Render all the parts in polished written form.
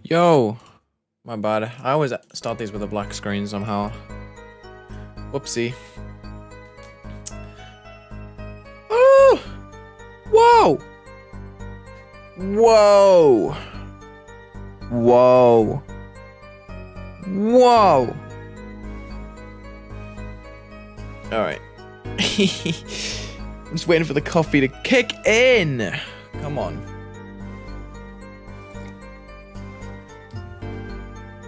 Yo, my bad. I always start these with a black screen somehow. Whoopsie. Oh! Whoa! Whoa! Whoa! Whoa! Alright. I'm just waiting for the coffee to kick in! Come on.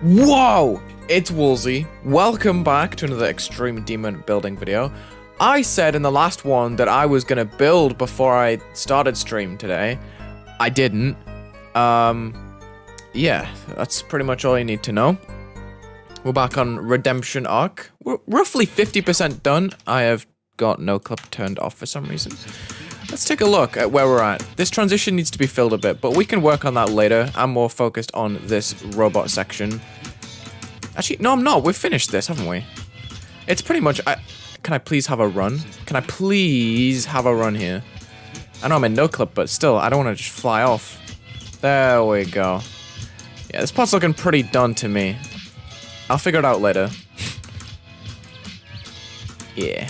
Whoa! It's Wulzy. Welcome back to another Extreme Demon building video. I said in the last one that I was gonna build before I started stream today. I didn't. Yeah, that's pretty much all you need to know. We're back on Redemption Arc. We're roughly 50% done. I have got no clip turned off for some reason. Let's take a look at where we're at. This transition needs to be filled a bit, but we can work on that later. I'm more focused on this robot section. Actually, no, I'm not. We've finished this, haven't we? It's pretty much... Can I please have a run? Can I please have a run here? I know I'm in no clip, but still, I don't want to just fly off. There we go. Yeah, this part's looking pretty done to me. I'll figure it out later. Yeah.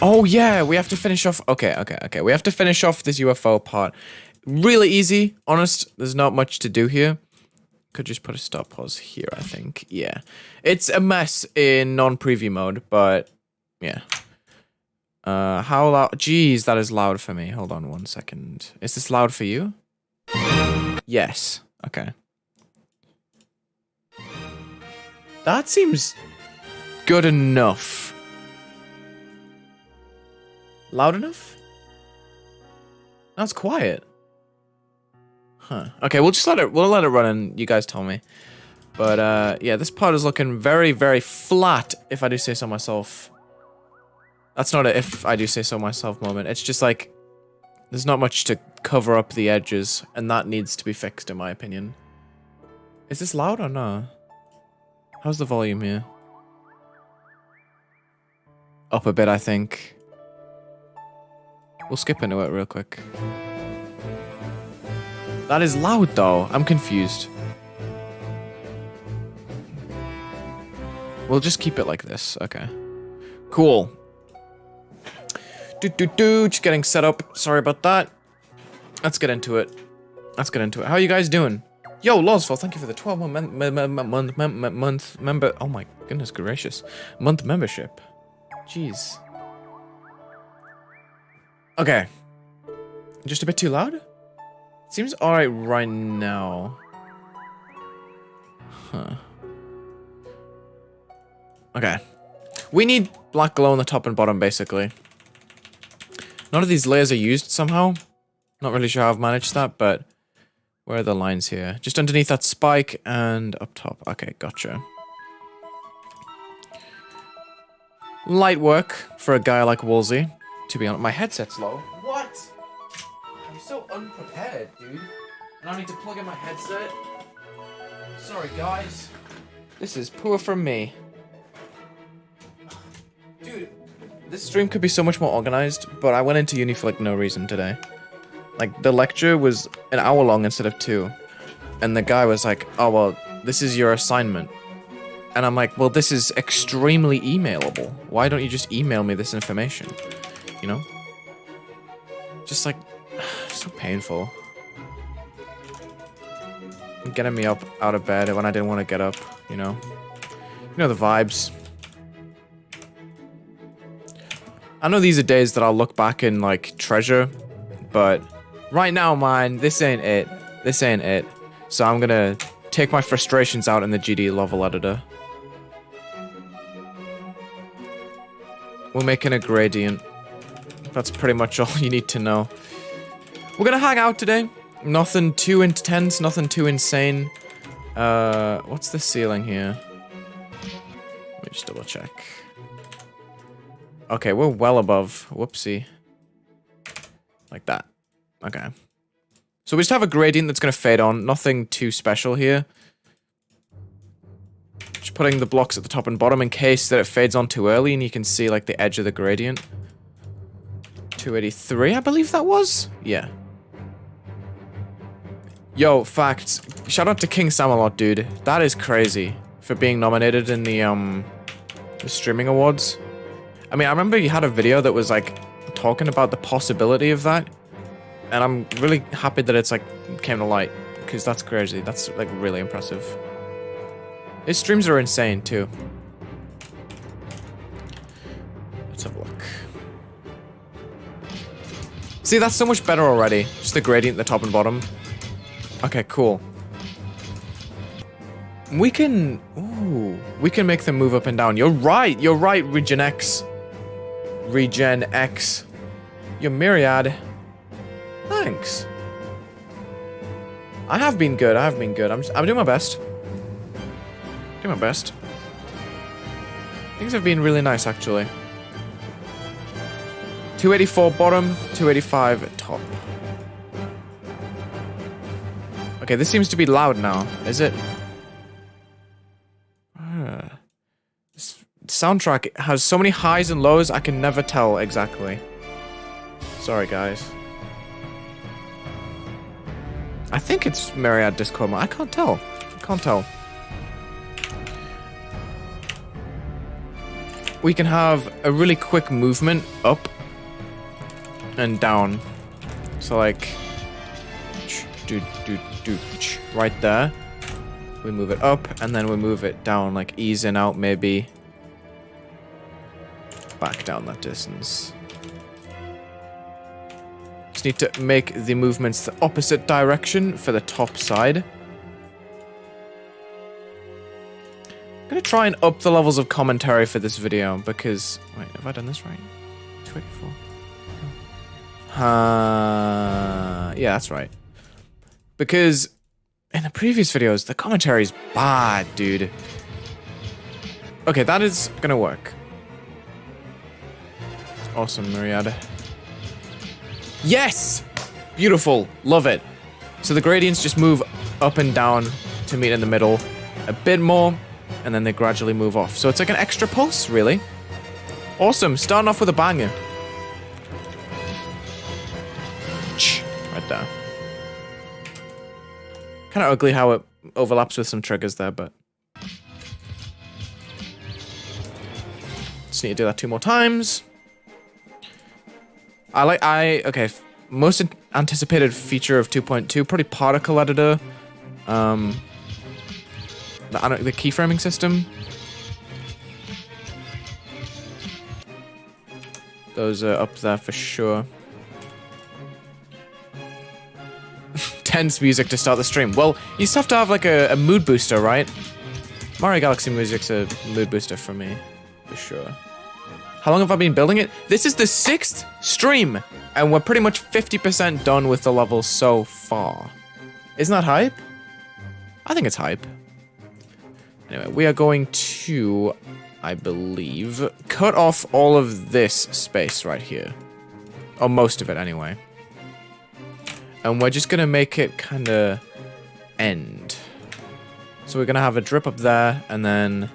Oh yeah, we have to finish off. Okay. We have to finish off this UFO part. Really easy. Honest, there's not much to do here. Could just put a stop pause here, I think. Yeah. It's a mess in non-preview mode, but yeah. How loud? Jeez, that is loud for me. Hold on 1 second. Is this loud for you? Yes. Okay. That seems good enough. Loud enough? That's quiet. Huh. Okay, we'll let it run and you guys tell me. But yeah, this part is looking very, very flat, if I do say so myself. That's not a if I do say so myself moment. It's just like there's not much to cover up the edges, and that needs to be fixed in my opinion. Is this loud or no? How's the volume here? Up a bit, I think. We'll skip into it real quick. That is loud though. I'm confused. We'll just keep it like this. Okay. Cool. Just getting set up. Sorry about that. Let's get into it. How are you guys doing? Yo, Losful, thank you for the 12-month member. Oh my goodness gracious. Month membership. Jeez. Okay. Just a bit too loud? Seems alright right now. Huh. Okay. We need black glow on the top and bottom, basically. None of these layers are used somehow. Not really sure how I've managed that, but... Where are the lines here? Just underneath that spike and up top. Okay, gotcha. Light work for a guy like Wulzy. To be honest, my headset's low. What? I'm so unprepared, dude. And I need to plug in my headset. Sorry, guys. This is poor from me. Dude, this stream could be so much more organized, but I went into uni for like no reason today. Like, the lecture was an hour long instead of 2. And the guy was like, oh, well, this is your assignment. And I'm like, well, this is extremely emailable. Why don't you just email me this information? You know? Just like, so painful. Getting me up out of bed when I didn't want to get up, you know? You know the vibes. I know these are days that I'll look back and, like, treasure, but right now, man, this ain't it. This ain't it. So I'm gonna take my frustrations out in the GD level editor. We're making a gradient. That's pretty much all you need to know. We're gonna hang out today. Nothing too intense, nothing too insane. What's the ceiling here? Let me just double check. Okay, we're well above. Whoopsie. Like that. Okay. So we just have a gradient that's gonna fade on. Nothing too special here. Just putting the blocks at the top and bottom in case that it fades on too early and you can see like the edge of the gradient. 283, I believe that was? Yeah. Yo, facts. Shout out to King Samalot, dude. That is crazy for being nominated in the streaming awards. I mean, I remember you had a video that was like talking about the possibility of that, and I'm really happy that it's like came to light because that's crazy. That's like really impressive. His streams are insane too. Let's have a look. See, that's so much better already. Just the gradient at the top and bottom. Okay, cool. We can... Ooh. We can make them move up and down. You're right. You're right, Regen X. Regen X. Your Myriad. Thanks. I have been good. I have been good. I'm doing my best. Doing my best. Things have been really nice, actually. 284 bottom, 285 top. Okay, this seems to be loud now, is it? This soundtrack has so many highs and lows, I can never tell exactly. Sorry, guys. I think it's Myriad Discord. I can't tell. I can't tell. We can have a really quick movement up and down. So like right there. We move it up and then we move it down, like ease in out maybe. Back down that distance. Just need to make the movements the opposite direction for the top side. I'm gonna try and up the levels of commentary for this video because... Wait, have I done this right? 284. Yeah, that's right. Because in the previous videos, the commentary is bad, dude. Okay, that is gonna work. Awesome, Myriad. Yes! Beautiful. Love it. So the gradients just move up and down to meet in the middle a bit more, and then they gradually move off. So it's like an extra pulse, really. Awesome. Starting off with a banger. Right there. Kind of ugly how it overlaps with some triggers there, but... Just need to do that 2 more times. Okay, most anticipated feature of 2.2, probably particle editor. The keyframing system. Those are up there for sure. Tense music to start the stream. Well, you just have to have like a mood booster, right? Mario Galaxy music's a mood booster for me, for sure. How long have I been building it? This is the 6th stream, and we're pretty much 50% done with the levels so far. Isn't that hype? I think it's hype. Anyway, we are going to, I believe, cut off all of this space right here. Or most of it, anyway. And we're just gonna make it kind of end. So we're gonna have a drip up there, and then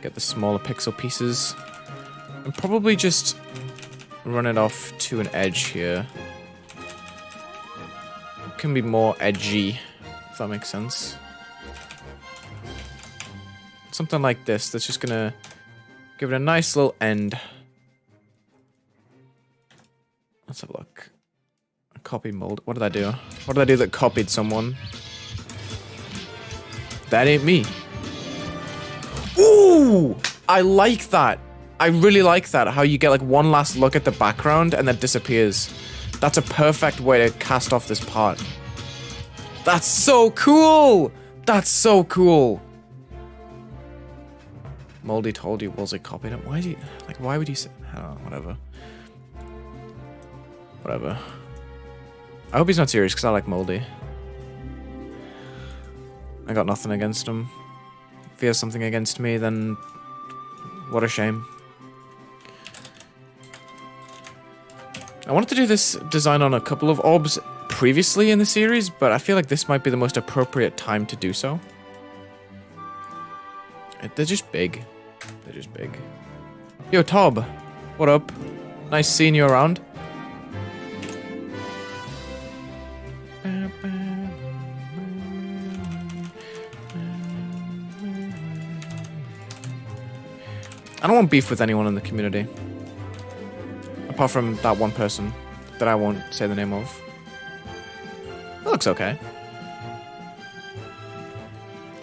get the smaller pixel pieces. And probably just run it off to an edge here. It can be more edgy, if that makes sense. Something like this, that's just gonna give it a nice little end. Let's have a look. Copy mold. What did I do? What did I do that copied someone? That ain't me. Ooh! I like that. I really like that. How you get like one last look at the background and then disappears. That's a perfect way to cast off this part. That's so cool! That's so cool! Moldy told you Wulzy copied it. Why is he... Like, why would you say... Oh, whatever. Whatever. I hope he's not serious, because I like Moldy. I got nothing against him. If he has something against me, then... What a shame. I wanted to do this design on a couple of orbs previously in the series, but I feel like this might be the most appropriate time to do so. They're just big. They're just big. Yo, Tob. What up? Nice seeing you around. I don't want beef with anyone in the community. Apart from that one person that I won't say the name of. That looks okay.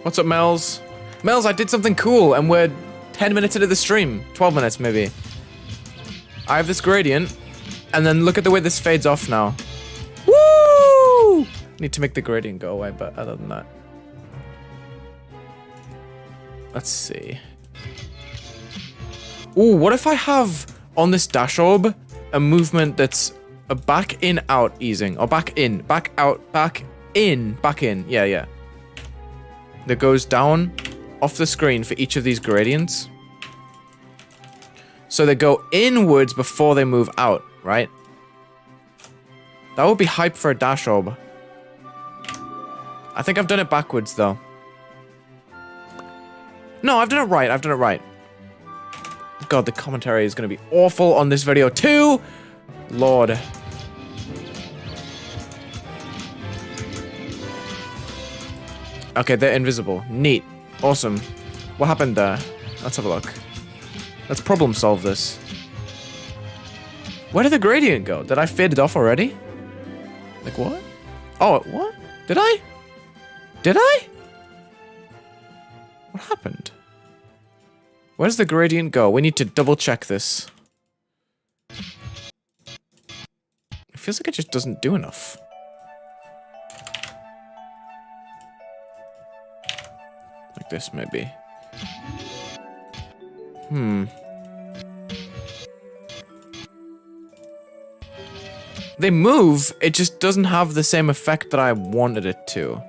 What's up, Mel's? Mel's, I did something cool, and we're 10 minutes into the stream. 12 minutes, maybe. I have this gradient, and then look at the way this fades off now. Woo! Need to make the gradient go away, but other than that. Let's see. Ooh, what if I have on this dash orb a movement that's a back in out easing, or back in, back out, back in, back in. Yeah. That goes down off the screen for each of these gradients. So they go inwards before they move out, right? That would be hype for a dash orb. I think I've done it backwards though. No, I've done it right. I've done it right. God, the commentary is going to be awful on this video too. Lord. Okay, they're invisible. Neat. Awesome. What happened there? Let's have a look. Let's problem solve this. Where did the gradient go? Did I fade it off already? Like what? Oh, what? Did I? Did I? What happened? Where does the gradient go? We need to double check this. It feels like it just doesn't do enough. Like this, maybe. They move, it just doesn't have the same effect that I wanted it to.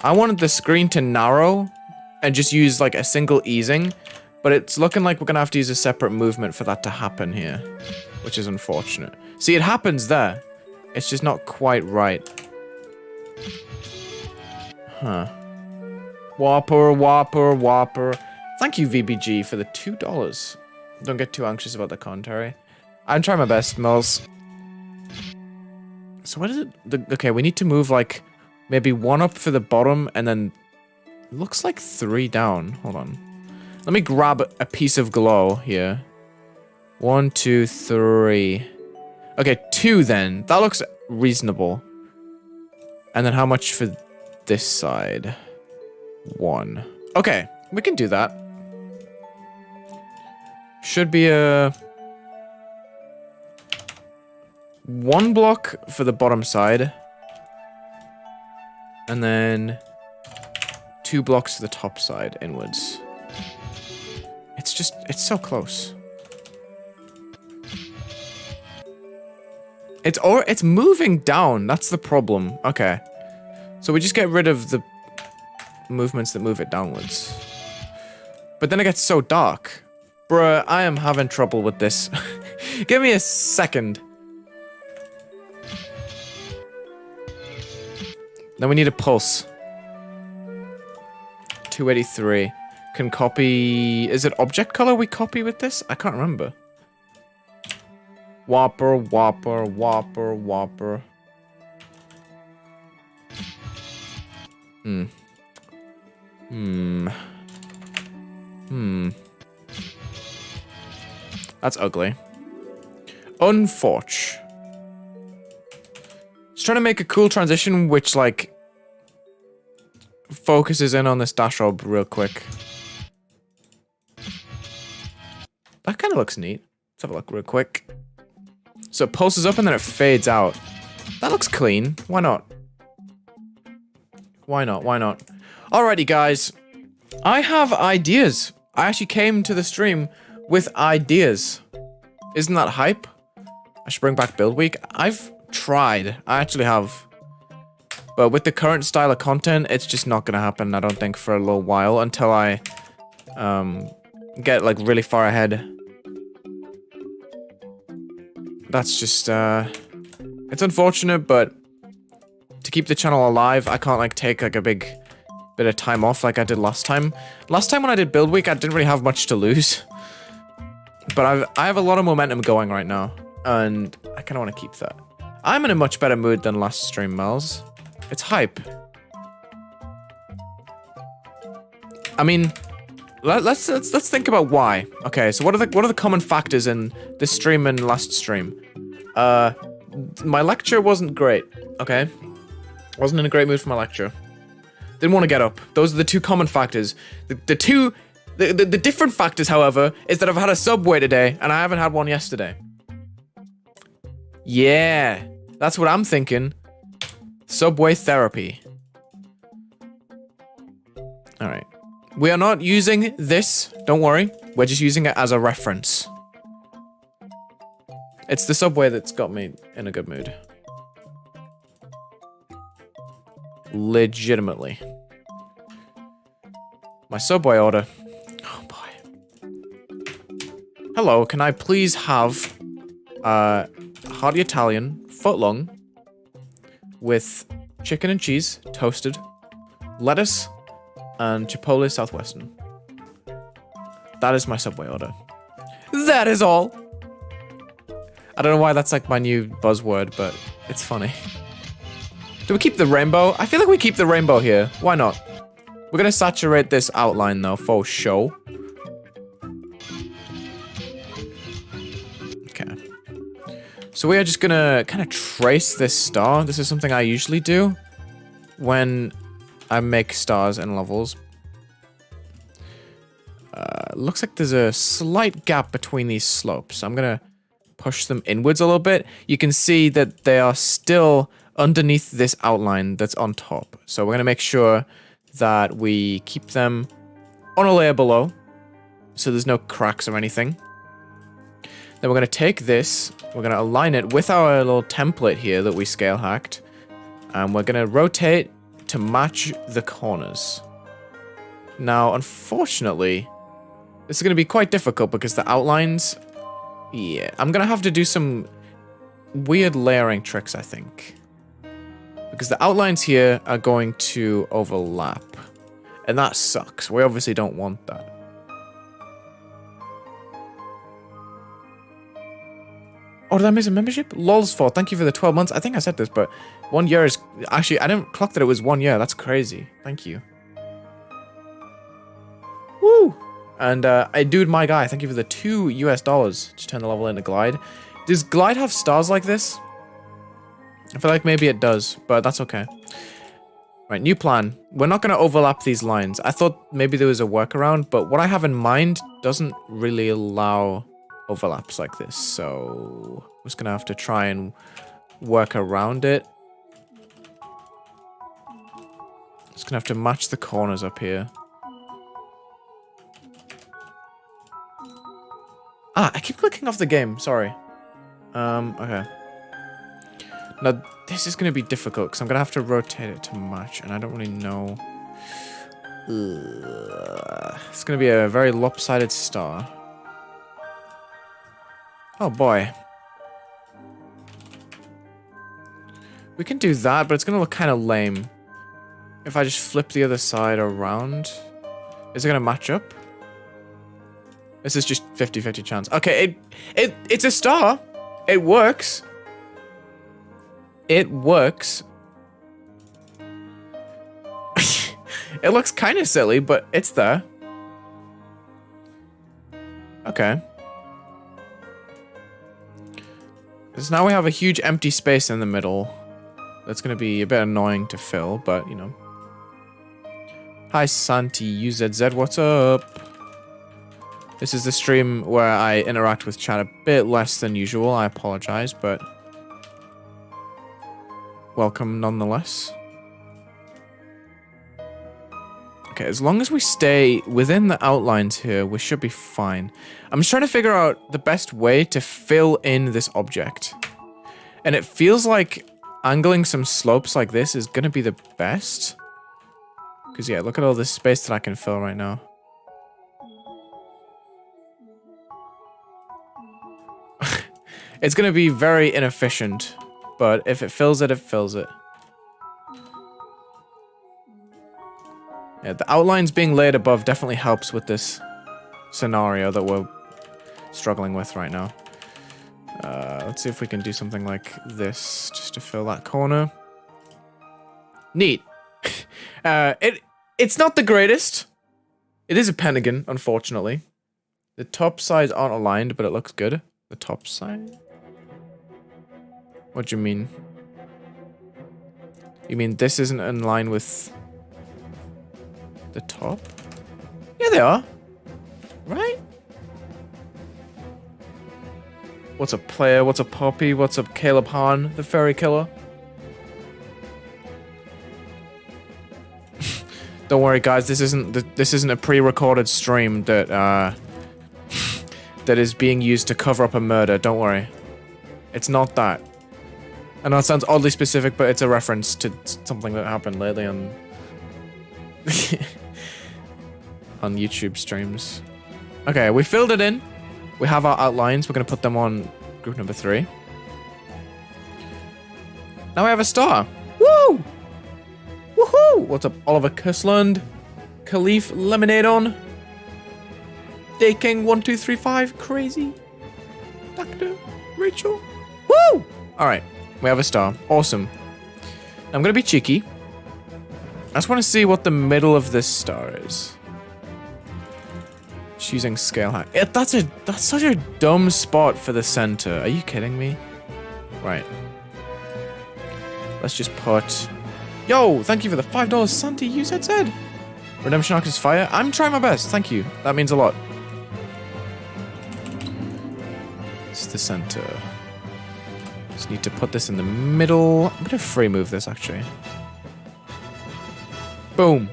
I wanted the screen to narrow and just use like a single easing, but it's looking like we're gonna have to use a separate movement for that to happen here, which is unfortunate. See, it happens there. It's just not quite right. Huh. Whopper. Thank you, VBG, for the $2. Don't get too anxious about the commentary. I'm trying my best, Mills. So what is it? Okay, we need to move like maybe one up for the bottom and then looks like 3 down. Hold on. Let me grab a piece of glow here. 1, 2, 3. Okay, 2 then. That looks reasonable. And then how much for this side? 1. Okay, we can do that. Should be a 1 block for the bottom side. And then 2 blocks to the top side inwards. It's so close. It's moving down. That's the problem. Okay. So we just get rid of the movements that move it downwards. But then it gets so dark. Bruh, I am having trouble with this. Give me a second. Then we need a pulse. 283. Can copy... Is it object color we copy with this? I can't remember. Whopper. That's ugly. Unforge. Just trying to make a cool transition which, like, focuses in on this dash orb real quick. That kind of looks neat. Let's have a look real quick. So it pulses up and then it fades out. That looks clean. Why not? Why not? Alrighty, guys. I have ideas. I actually came to the stream with ideas. Isn't that hype? I should bring back build week. I've tried. I actually have. But with the current style of content, it's just not gonna happen, I don't think, for a little while until I get like really far ahead. That's just it's unfortunate, but to keep the channel alive, I can't like take like a big bit of time off like I did last time. Last time when I did build week, I didn't really have much to lose. But I have a lot of momentum going right now, and I kind of want to keep that. I'm in a much better mood than last stream, Mel's. It's hype. I mean, let's think about why. Okay, so what are the common factors in this stream and last stream? My lecture wasn't great. Okay, wasn't in a great mood for my lecture. Didn't want to get up. Those are the two common factors. The different factors, however, is that I've had a Subway today and I haven't had one yesterday. Yeah, that's what I'm thinking. Subway therapy. All right. We are not using this. Don't worry. We're just using it as a reference. It's the Subway that's got me in a good mood. Legitimately. My Subway order. Oh boy. Hello, can I please have hearty Italian footlong with chicken and cheese, toasted, lettuce, and Chipotle Southwestern. That is my Subway order. That is all. I don't know why that's like my new buzzword, but it's funny. Do we keep the rainbow? I feel like we keep the rainbow here. Why not? We're gonna saturate this outline though for show. Okay. So we are just gonna kind of trace this star. This is something I usually do when I make stars and levels. Looks like there's a slight gap between these slopes. I'm gonna push them inwards a little bit. You can see that they are still underneath this outline that's on top. So we're gonna make sure that we keep them on a layer below, so there's no cracks or anything. Then we're gonna take this, we're gonna align it with our little template here that we scale hacked, and we're gonna rotate to match the corners. Now, unfortunately, this is going to be quite difficult because the outlines... Yeah, I'm going to have to do some weird layering tricks, I think. Because the outlines here are going to overlap. And that sucks. We obviously don't want that. Oh, did I miss a membership? LOLs4, thank you for the 12 months. I think I said this, but 1 year is... Actually, I didn't clock that it was 1 year. That's crazy. Thank you. Woo! And, dude, my guy, thank you for the $2 US to turn the level into Glide. Does Glide have stars like this? I feel like maybe it does, but that's okay. Right, new plan. We're not going to overlap these lines. I thought maybe there was a workaround, but what I have in mind doesn't really allow overlaps like this, so I'm just going to have to try and work around it. Just going to have to match the corners up here. Ah, I keep clicking off the game, sorry. Okay. Now, this is going to be difficult, because I'm going to have to rotate it to match, and I don't really know. It's going to be a very lopsided star. Oh, boy. We can do that, but it's going to look kind of lame. If I just flip the other side around. Is it going to match up? This is just 50-50 chance. Okay, it's a star. It works. It works. It looks kind of silly, but it's there. Okay. So now we have a huge empty space in the middle. That's going to be a bit annoying to fill, but, you know. Hi, Santi UZZ, what's up? This is the stream where I interact with chat a bit less than usual. I apologize, but welcome nonetheless. Okay, as long as we stay within the outlines here, we should be fine. I'm just trying to figure out the best way to fill in this object. And it feels like angling some slopes like this is going to be the best. Because, yeah, look at all this space that I can fill right now. It's going to be very inefficient, but if it fills it, it fills it. Yeah, the outlines being laid above definitely helps with this scenario that we're struggling with right now. Let's see if we can do something like this just to fill that corner. Neat. It's not the greatest, It is a pentagon, unfortunately. The top sides aren't aligned, but it looks good. The top side? What do you mean? You mean this isn't in line with the top? Yeah, they are. Right? What's up, player? What's up, Poppy? What's up, Caleb Hahn, the fairy killer? Don't worry, guys. This isn't a pre-recorded stream that that is being used to cover up a murder. Don't worry. It's not that. I know it sounds oddly specific, but it's a reference to something that happened lately on on YouTube streams. Okay, we filled it in. We have our outlines. We're gonna put them on group number 3. Now we have a star. Woo! Woohoo! What's up, Oliver Kursland? Khalif Lemonade on. Day King 1235. Crazy. Dr. Rachel. Woo! Alright, we have a star. Awesome. I'm gonna be cheeky. I just want to see what the middle of this star is. Just using scale hack. That's such a dumb spot for the center. Are you kidding me? Right. Let's just put... Yo, thank you for the $5, Santi, you said. Redemption Arc is fire. I'm trying my best, thank you. That means a lot. It's the center. Just need to put this in the middle. I'm gonna free move this, actually. Boom.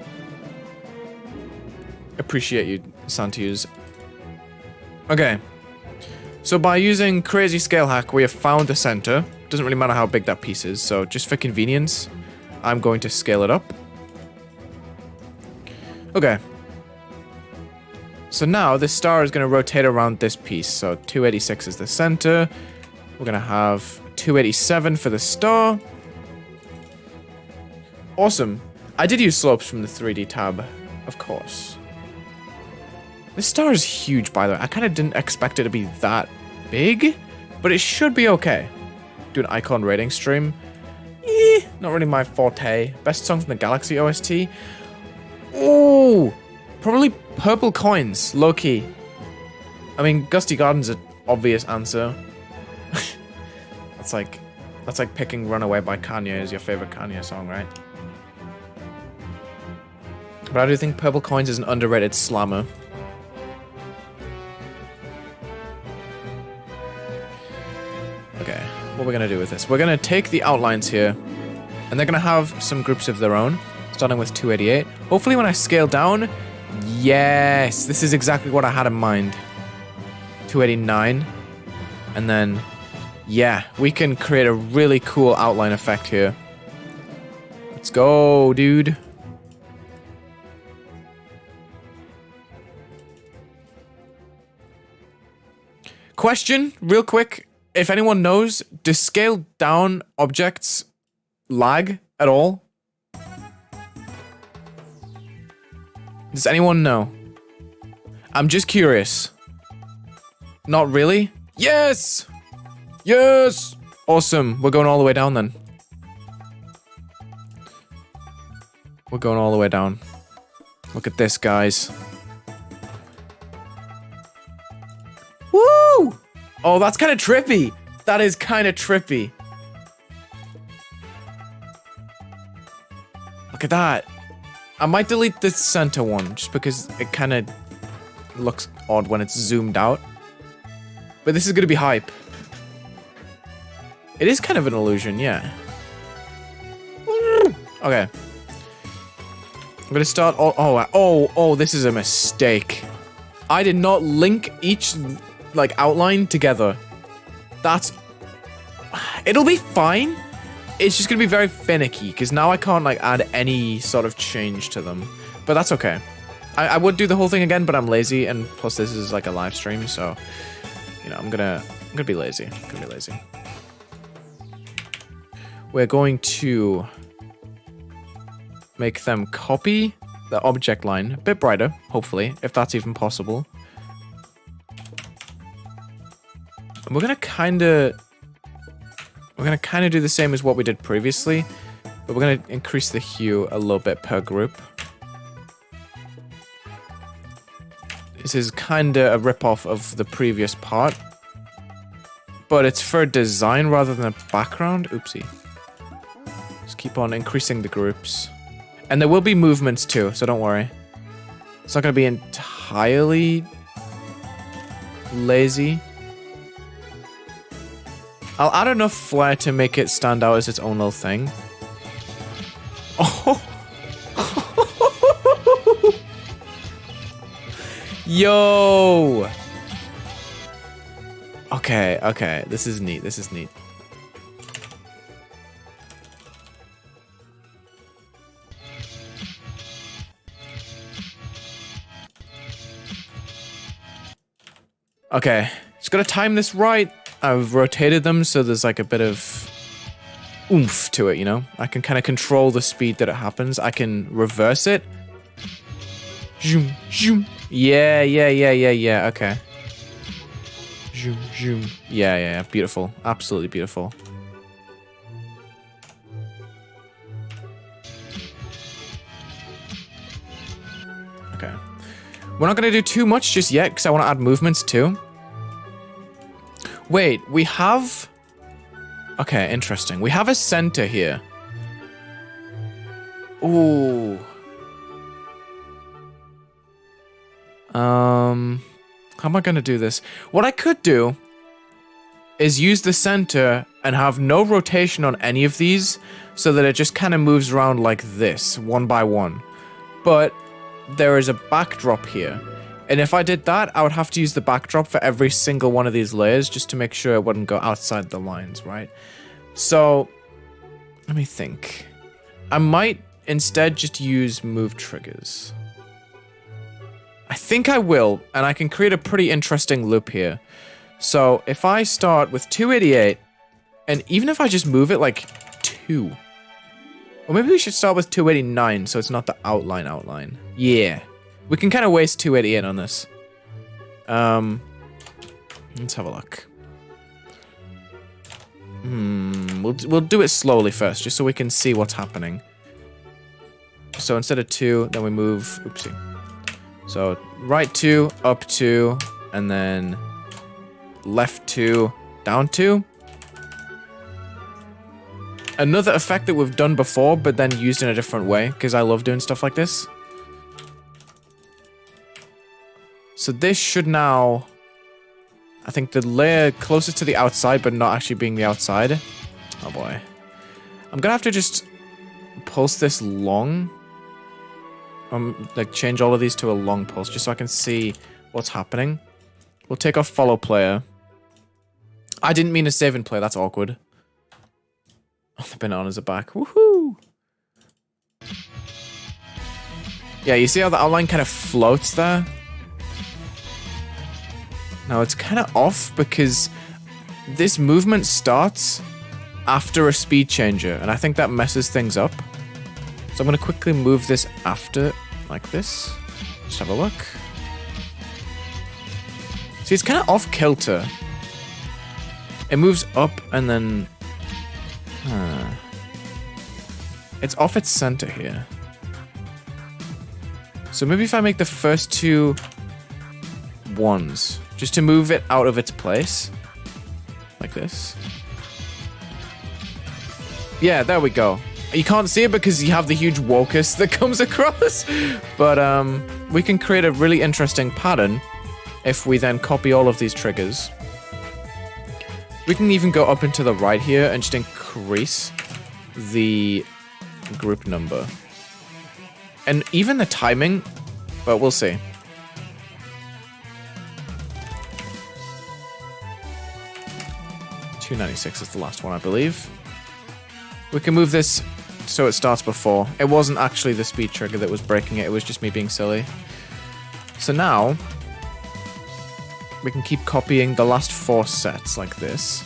Appreciate you, Santius. Okay. So by using crazy scale hack, we have found the center. Doesn't really matter how big that piece is, so just for convenience, I'm going to scale it up. Okay. So now this star is going to rotate around this piece. So 286 is the center. We're going to have 287 for the star. Awesome. I did use slopes from the 3D tab, of course. This star is huge, by the way. I kind of didn't expect it to be that big, but it should be okay. Do an icon rating stream. Not really my forte. Best song from the Galaxy OST. Oh, probably Purple Coins, low-key. I mean, Gusty Garden's an obvious answer. That's like picking Runaway by Kanye as your favorite Kanye song, right? But I do think Purple Coins is an underrated slammer. Okay, what we're gonna do with this? We're gonna take the outlines here, and they're gonna have some groups of their own, starting with 288. Hopefully when I scale down, yes, this is exactly what I had in mind. 289, and then, yeah, we can create a really cool outline effect here. Let's go, dude. Question, real quick. If anyone knows, does scale down objects lag at all? Does anyone know? I'm just curious. Not really? Yes! Yes! Awesome. We're going all the way down then. We're going all the way down. Look at this, guys. Woo! Oh, that's kind of trippy. That is kind of trippy. Look at that. I might delete the center one just because it kind of looks odd when it's zoomed out. But this is going to be hype. It is kind of an illusion, yeah. Okay. I'm going to start... Oh, this is a mistake. I did not link each... like outline together. That's... It'll be fine. It's just gonna be very finicky because now I can't like add any sort of change to them. But that's okay. I would do the whole thing again, but I'm lazy, and plus this is like a live stream, so you know I'm gonna be lazy. We're going to make them copy the object line a bit brighter, hopefully, if that's even possible. And we're gonna kind of do the same as what we did previously, but we're gonna increase the hue a little bit per group. This is kind of a rip-off of the previous part. But it's for design rather than a background. Oopsie. Just keep on increasing the groups. And there will be movements too, so don't worry. It's not going to be entirely lazy. I'll add enough flair to make it stand out as its own little thing. Oh! Yo! Okay, okay. This is neat. This is neat. Okay. Just gotta time this right. I've rotated them so there's like a bit of oomph to it, you know? I can kind of control the speed that it happens. I can reverse it. Zoom, zoom. Yeah, okay. Zoom, zoom. Yeah, beautiful. Absolutely beautiful. Okay. We're not going to do too much just yet because I want to add movements too. Wait, we have... Okay, interesting. We have a center here. Ooh. How am I going to do this? What I could do is use the center and have no rotation on any of these so that it just kind of moves around like this, one by one. But there is a backdrop here. And if I did that, I would have to use the backdrop for every single one of these layers just to make sure it wouldn't go outside the lines, right? So, let me think. I might instead just use move triggers. I think I will, and I can create a pretty interesting loop here. So, if I start with 288, and even if I just move it like 2, or maybe we should start with 289 so it's not the outline. Yeah. We can kind of waste 288 on this. Let's have a look. We'll do it slowly first, just so we can see what's happening. So instead of 2, then we move... Oopsie. So right 2, up 2, and then left 2, down 2. Another effect that we've done before, but then used in a different way, because I love doing stuff like this. So this should now... I think the layer closest to the outside, but not actually being the outside. Oh boy. I'm gonna have to just pulse this long. Like change all of these to a long pulse, just so I can see what's happening. We'll take off follow player. I didn't mean to save and play, that's awkward. Oh, the bananas are back. Woohoo! Yeah, you see how the outline kind of floats there? Now it's kind of off because this movement starts after a speed changer, and I think that messes things up. So I'm going to quickly move this after, like this. Just have a look. See, it's kind of off kilter. It moves up and then... It's off its center here. So maybe if I make the first 2 1s, just to move it out of its place. Like this. Yeah, there we go. You can't see it because you have the huge Walkus that comes across. But we can create a really interesting pattern if we then copy all of these triggers. We can even go up into the right here and just increase the group number. And even the timing, but we'll see. .296 is the last one, I believe. We can move this so it starts before. It wasn't actually the speed trigger that was breaking it, it was just me being silly. So now, we can keep copying the last 4 sets like this.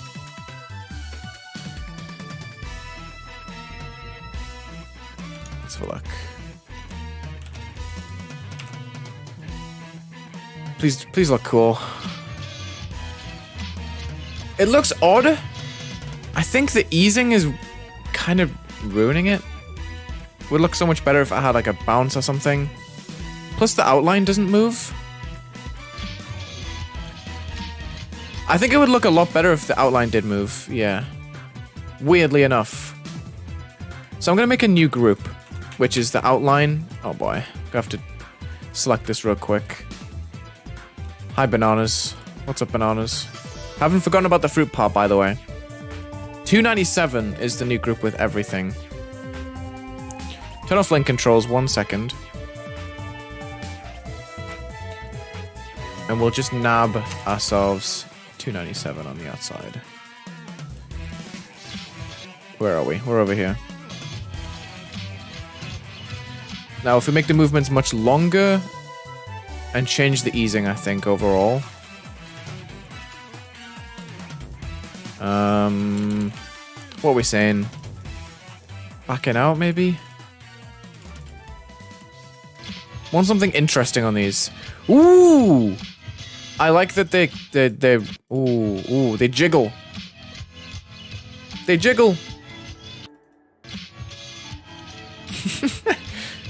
Let's have a look. Please look cool. It looks odd. I think the easing is kind of ruining it. Would look so much better if I had like a bounce or something. Plus the outline doesn't move. I think it would look a lot better if the outline did move. Yeah. Weirdly enough. So I'm going to make a new group, which is the outline. Oh boy. I have to select this real quick. Hi, bananas. What's up, bananas? Haven't forgotten about the fruit part, by the way. 297 is the new group with everything. Turn off link controls 1 second. And we'll just nab ourselves 297 on the outside. Where are we? We're over here. Now, if we make the movements much longer and change the easing, I think, overall. What are we saying? Backing out, maybe? Want something interesting on these. Ooh! I like that they jiggle. They jiggle.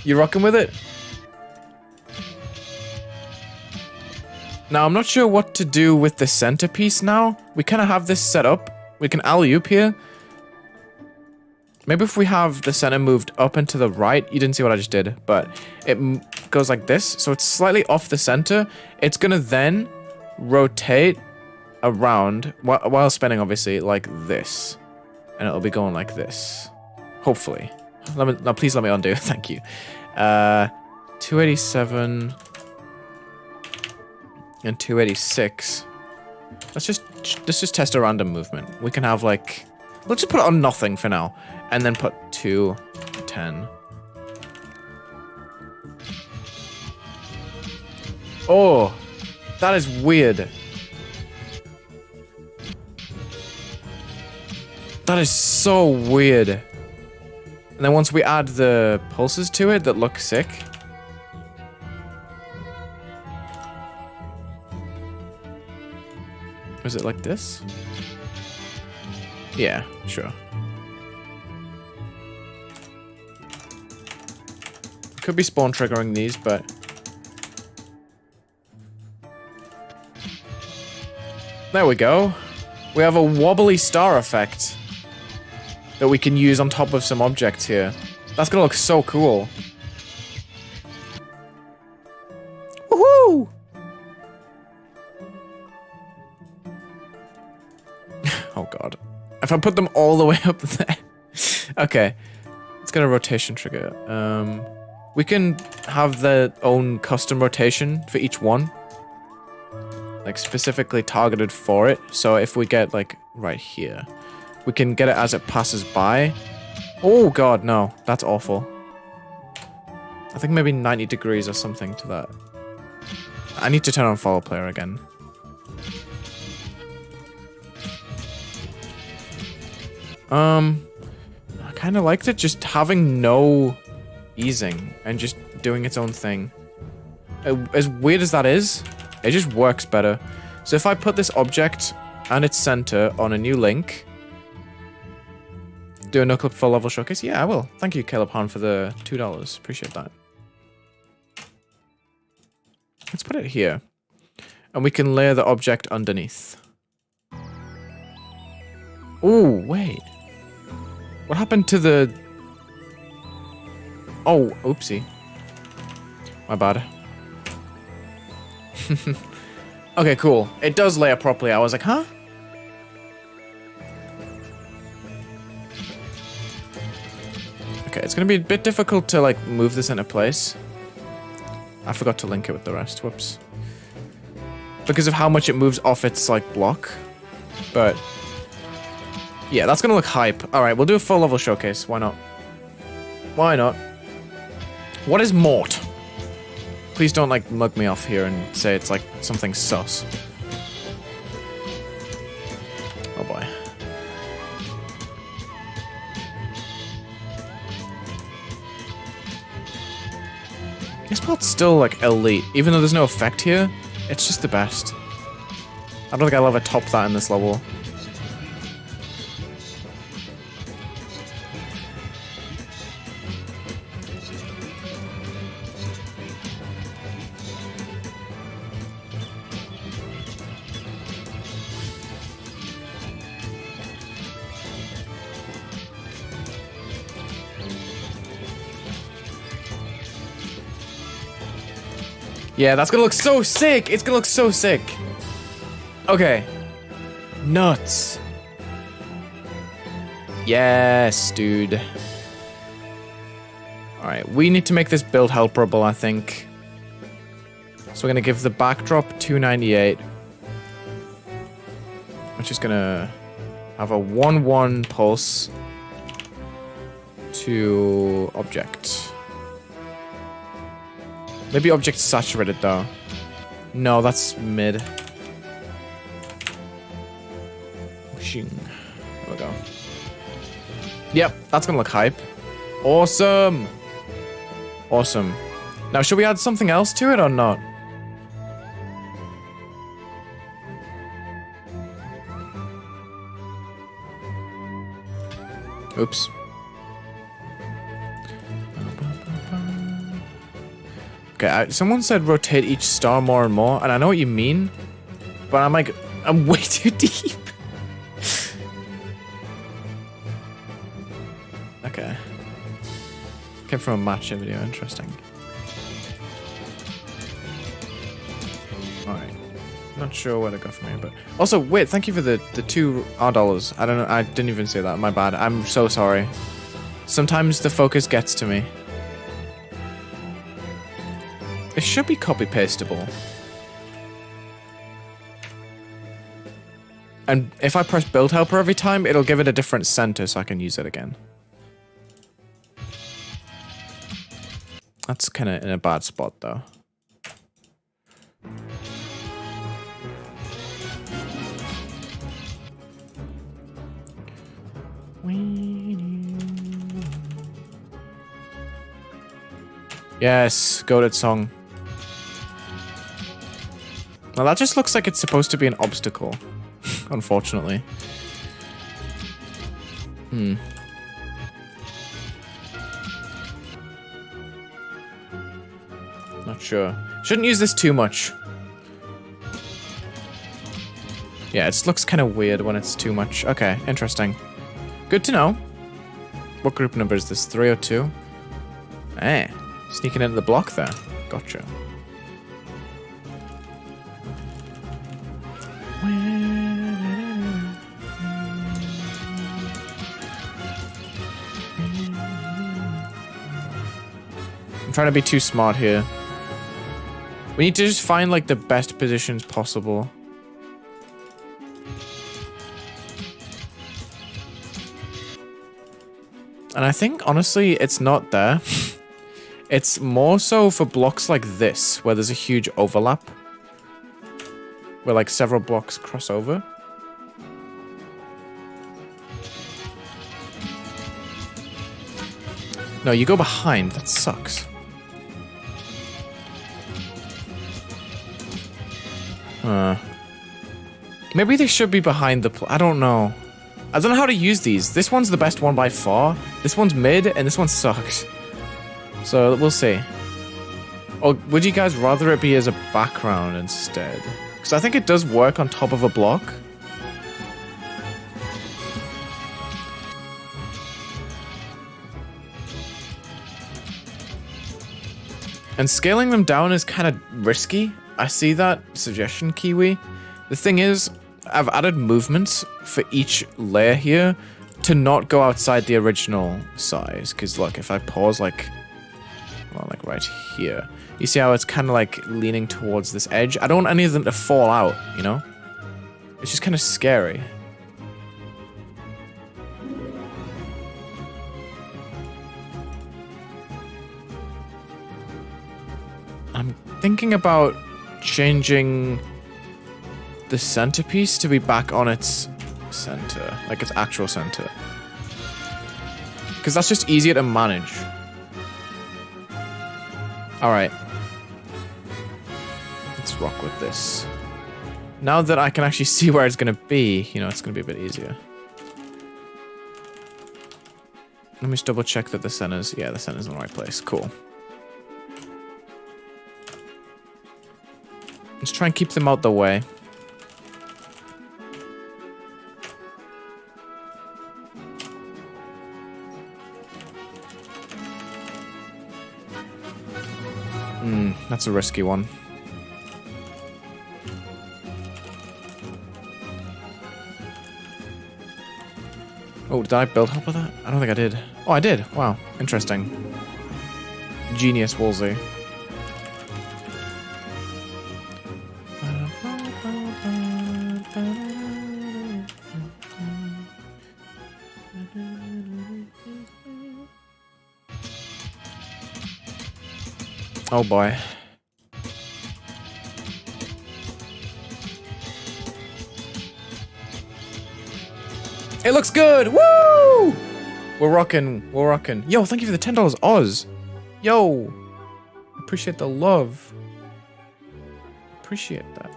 You rocking with it? Now, I'm not sure what to do with the centerpiece now. We kind of have this set up. We can alley-oop here. Maybe if we have the center moved up and to the right. You didn't see what I just did, but it goes like this. So it's slightly off the center. It's going to then rotate around while spinning, obviously, like this. And it'll be going like this. Hopefully. Now, please let me undo. Thank you. 287 and 286. Let's just test a random movement. We can have like, let's just put it on nothing for now, and then put 210. Oh, that is weird. That is so weird. And then once we add the pulses to it that look sick. Is it like this? Yeah, sure. Could be spawn triggering these, but... There we go. We have a wobbly star effect that we can use on top of some objects here. That's gonna look so cool. Woohoo! Oh god. If I put them all the way up there. Okay. Let's get a rotation trigger. We can have their own custom rotation for each one. Like specifically targeted for it. So if we get like right here, we can get it as it passes by. Oh god, no. That's awful. I think maybe 90 degrees or something to that. I need to turn on follow player again. I kind of liked it just having no easing and just doing its own thing. As weird as that is, it just works better. So if I put this object and its center on a new link, do a no-clip full level showcase? Yeah, I will. Thank you, Caleb Hahn, for the $2. Appreciate that. Let's put it here. And we can layer the object underneath. Oh, wait. What happened to the... Oh, oopsie. My bad. Okay, cool. It does layer properly. I was like, huh? Okay, it's gonna be a bit difficult to, like, move this into place. I forgot to link it with the rest. Whoops. Because of how much it moves off its, like, block. But... yeah, that's gonna look hype. Alright, we'll do a full level showcase. Why not? Why not? What is Mort? Please don't, like, mug me off here and say it's, like, something sus. Oh, boy. This part's still, like, elite. Even though there's no effect here, it's just the best. I don't think I'll ever top that in this level. Yeah, that's gonna look so sick. It's gonna look so sick. Okay. Nuts. Yes, dude. Alright, we need to make this build helperable, I think. So we're gonna give the backdrop 298. Which is gonna have a 1-1 pulse to object. Maybe object saturated though. No, that's mid. There we go. Yep, that's gonna look hype. Awesome. Awesome. Now, should we add something else to it or not? Oops. Okay, someone said rotate each star more and more, and I know what you mean, but I'm like, I'm way too deep. Okay. Came from a matcha video, interesting. Alright. Not sure where to go from here, but... Also, wait, thank you for the $2. I don't know, I didn't even say that, my bad. I'm so sorry. Sometimes the focus gets to me. It should be copy-pastable. And if I press build helper every time, it'll give it a different center so I can use it again. That's kind of in a bad spot, though. Yes, goated song. Now that just looks like it's supposed to be an obstacle, unfortunately. Not sure. Shouldn't use this too much. Yeah, it just looks kind of weird when it's too much. Okay, interesting. Good to know. What group number is this? 302? Eh, sneaking into the block there. Gotcha. I'm trying to be too smart here. We need to just find like the best positions possible. And I think, honestly, it's not there. It's more so for blocks like this, where there's a huge overlap. Where, like, several blocks cross over. No, you go behind. That sucks. Maybe they should be behind the I don't know. I don't know how to use these. This one's the best one by far. This one's mid, and this one sucks. So, we'll see. Or would you guys rather it be as a background instead? Because I think it does work on top of a block. And scaling them down is kind of risky. I see that suggestion, Kiwi. The thing is, I've added movements for each layer here to not go outside the original size. Because look, if I pause like, well, like right here, you see how it's kind of like leaning towards this edge? I don't want any of them to fall out, you know? It's just kind of scary. I'm thinking about changing the centerpiece to be back on its center, like its actual center. Because that's just easier to manage. Alright. Let's rock with this. Now that I can actually see where it's going to be, you know, it's going to be a bit easier. Let me just double check that the center's... Yeah, the center's in the right place. Cool. Let's try and keep them out the way. That's a risky one. Oh, did I build help with that? I don't think I did. Oh, I did. Wow. Interesting. Genius, Wulzy. Oh boy. It looks good! Woo! We're rocking. We're rocking. Yo, thank you for the $10 Oz. Yo. Appreciate the love. Appreciate that.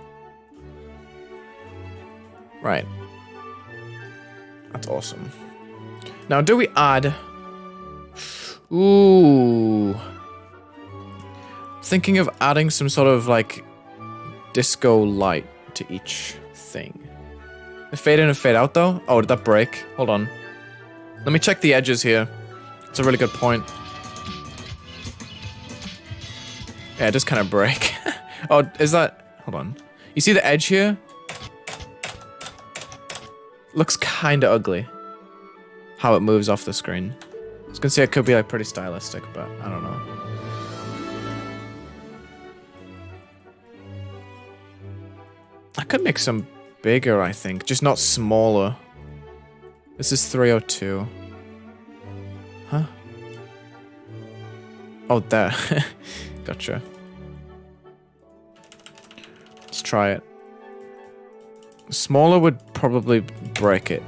Right. That's awesome. Now, do we add... Ooh. Thinking of adding some sort of, like, disco light to each thing. A fade in and fade out, though? Oh, did that break? Hold on. Let me check the edges here. It's a really good point. Yeah, it does kind of break. Oh, is that... Hold on. You see the edge here? Looks kind of ugly. How it moves off the screen. I was gonna say it could be, like, pretty stylistic, but I don't know. I could make some bigger, I think. Just not smaller. This is 302. Huh? Oh, there. Gotcha. Let's try it. Smaller would probably break it.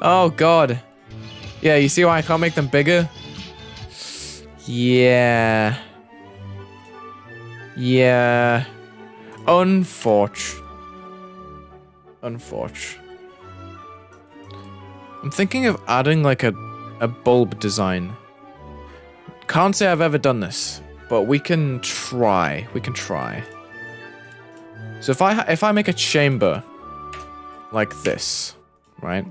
Oh, God. Yeah, you see why I can't make them bigger? Yeah. Yeah. Unfortunate. I'm thinking of adding like a bulb design. Can't say I've ever done this, but we can try. We can try. So if I make a chamber like this, right?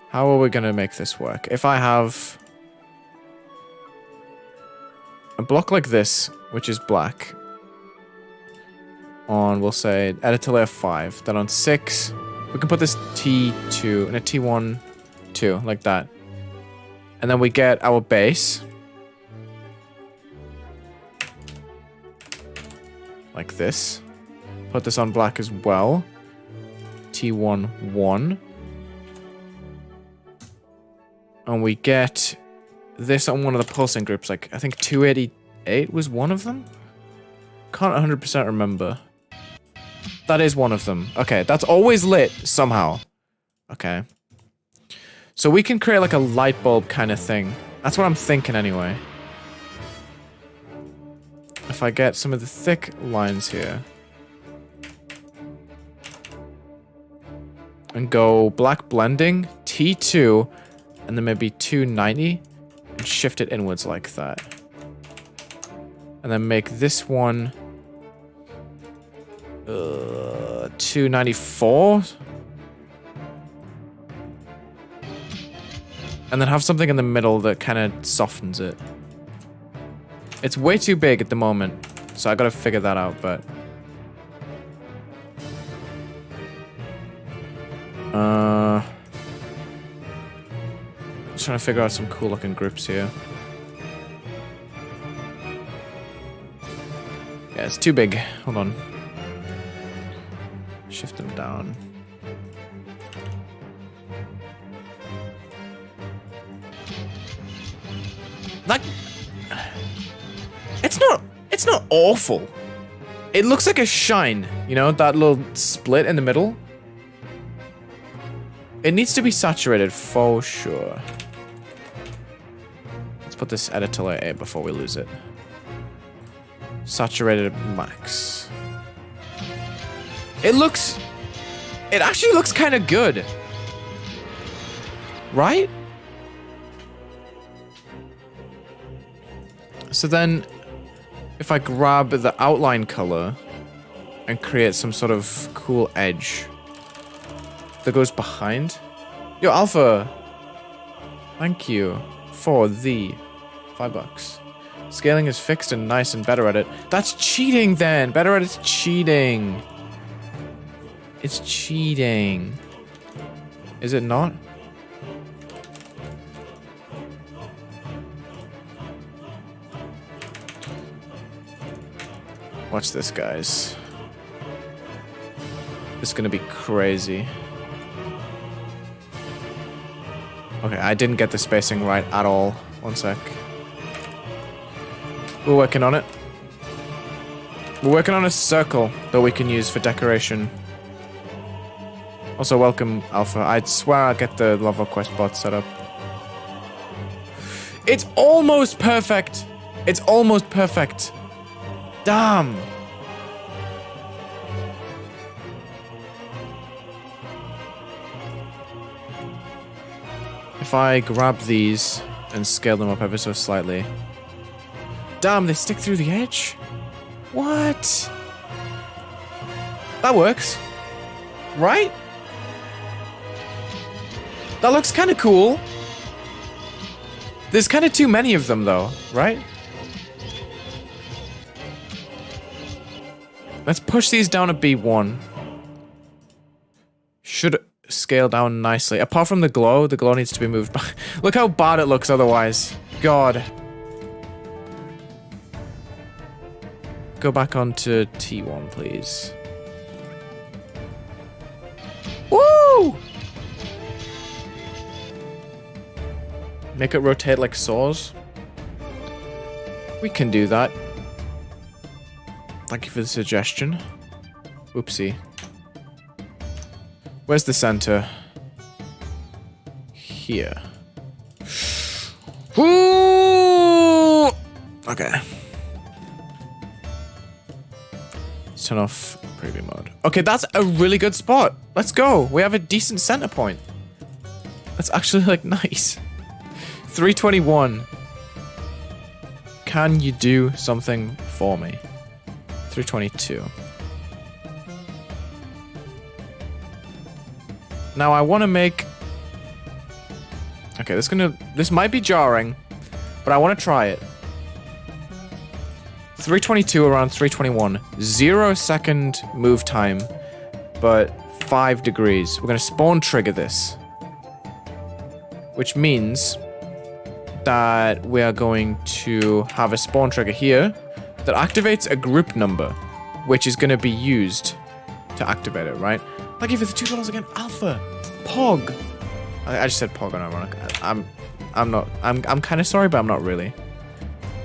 How are we gonna make this work? If I have a block like this, which is black, on, we'll say, edit to layer 5. Then on 6, we can put this T2 and a T1, 2, like that. And then we get our base. Like this. Put this on black as well. T1, 1. And we get this on one of the pulsing groups, like, I think 288 was one of them? Can't 100% remember. That is one of them. Okay, that's always lit somehow. Okay. So we can create like a light bulb kind of thing. That's what I'm thinking anyway. If I get some of the thick lines here. And go black blending, T2, and then maybe 290. And shift it inwards like that. And then make this one 294. And then have something in the middle that kind of softens it. It's way too big at the moment, so I gotta figure that out, but... Just trying to figure out some cool looking groups here. Yeah, it's too big. Hold on. Shift them down. Like, it's not awful. It looks like a shine, you know, that little split in the middle. It needs to be saturated for sure. Let's put this edit to layer 8 before we lose it. Saturated max. It actually looks kind of good. Right? So then, if I grab the outline color and create some sort of cool edge that goes behind. Yo, Alpha! Thank you for the $5. Scaling is fixed and nice and better at it. That's cheating then. Better at it's cheating. It's cheating. Is it not? Watch this, guys. This is gonna be crazy. Okay, I didn't get the spacing right at all. One sec. We're working on it. We're working on a circle that we can use for decoration. Also, welcome, Alpha. I swear I'll get the lava quest bot set up. It's almost perfect! It's almost perfect. Damn! If I grab these and scale them up ever so slightly. Damn, they stick through the edge? What? That works. Right? That looks kind of cool. There's kind of too many of them though, right? Let's push these down to B1. Should scale down nicely. Apart from the glow needs to be moved back. Look how bad it looks otherwise. God. Go back onto T1, please. Woo! Make it rotate like saws. We can do that. Thank you for the suggestion. Oopsie. Where's the center? Here. Ooh! Okay. Let's turn off preview mode. Okay, that's a really good spot. Let's go. We have a decent center point. That's actually like nice. 321. Can you do something for me? 322. Now I want to make... Okay, this might be jarring, but I want to try it. 322 around 321. 0 second move time, but 5 degrees. We're going to spawn trigger this. Which means that we are going to have a spawn trigger here that activates a group number, which is going to be used to activate it, right? Thank you for the $2 again, Alpha. Pog. I just said Pog on ironic. I'm kind of sorry, but I'm not really.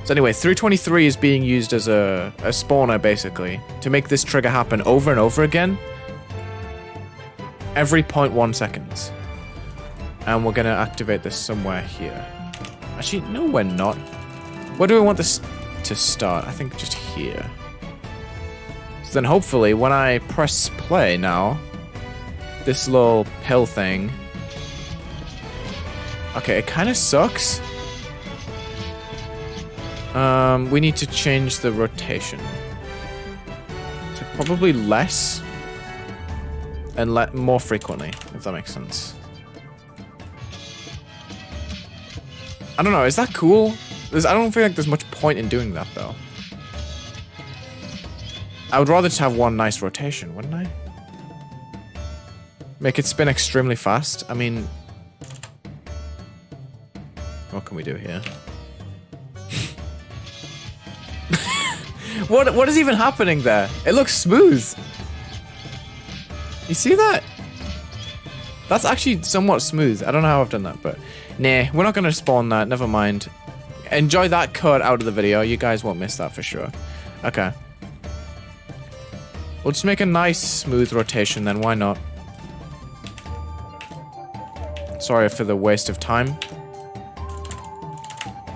So anyway, 323 is being used as a spawner, basically, to make this trigger happen over and over again. Every 0.1 seconds. And we're going to activate this somewhere here. Actually, no, we're not. Where do we want this to start? I think just here. So then hopefully, when I press play now, this little pill thing... Okay, it kind of sucks. We need to change the rotation to probably less and more frequently, if that makes sense. I don't know, is that cool? I don't feel like there's much point in doing that, though. I would rather just have one nice rotation, wouldn't I? Make it spin extremely fast. I mean... What can we do here? What is even happening there? It looks smooth. You see that? That's actually somewhat smooth. I don't know how I've done that, but... Nah, we're not going to spawn that. Never mind. Enjoy that cut out of the video. You guys won't miss that for sure. Okay. We'll just make a nice, smooth rotation then. Why not? Sorry for the waste of time.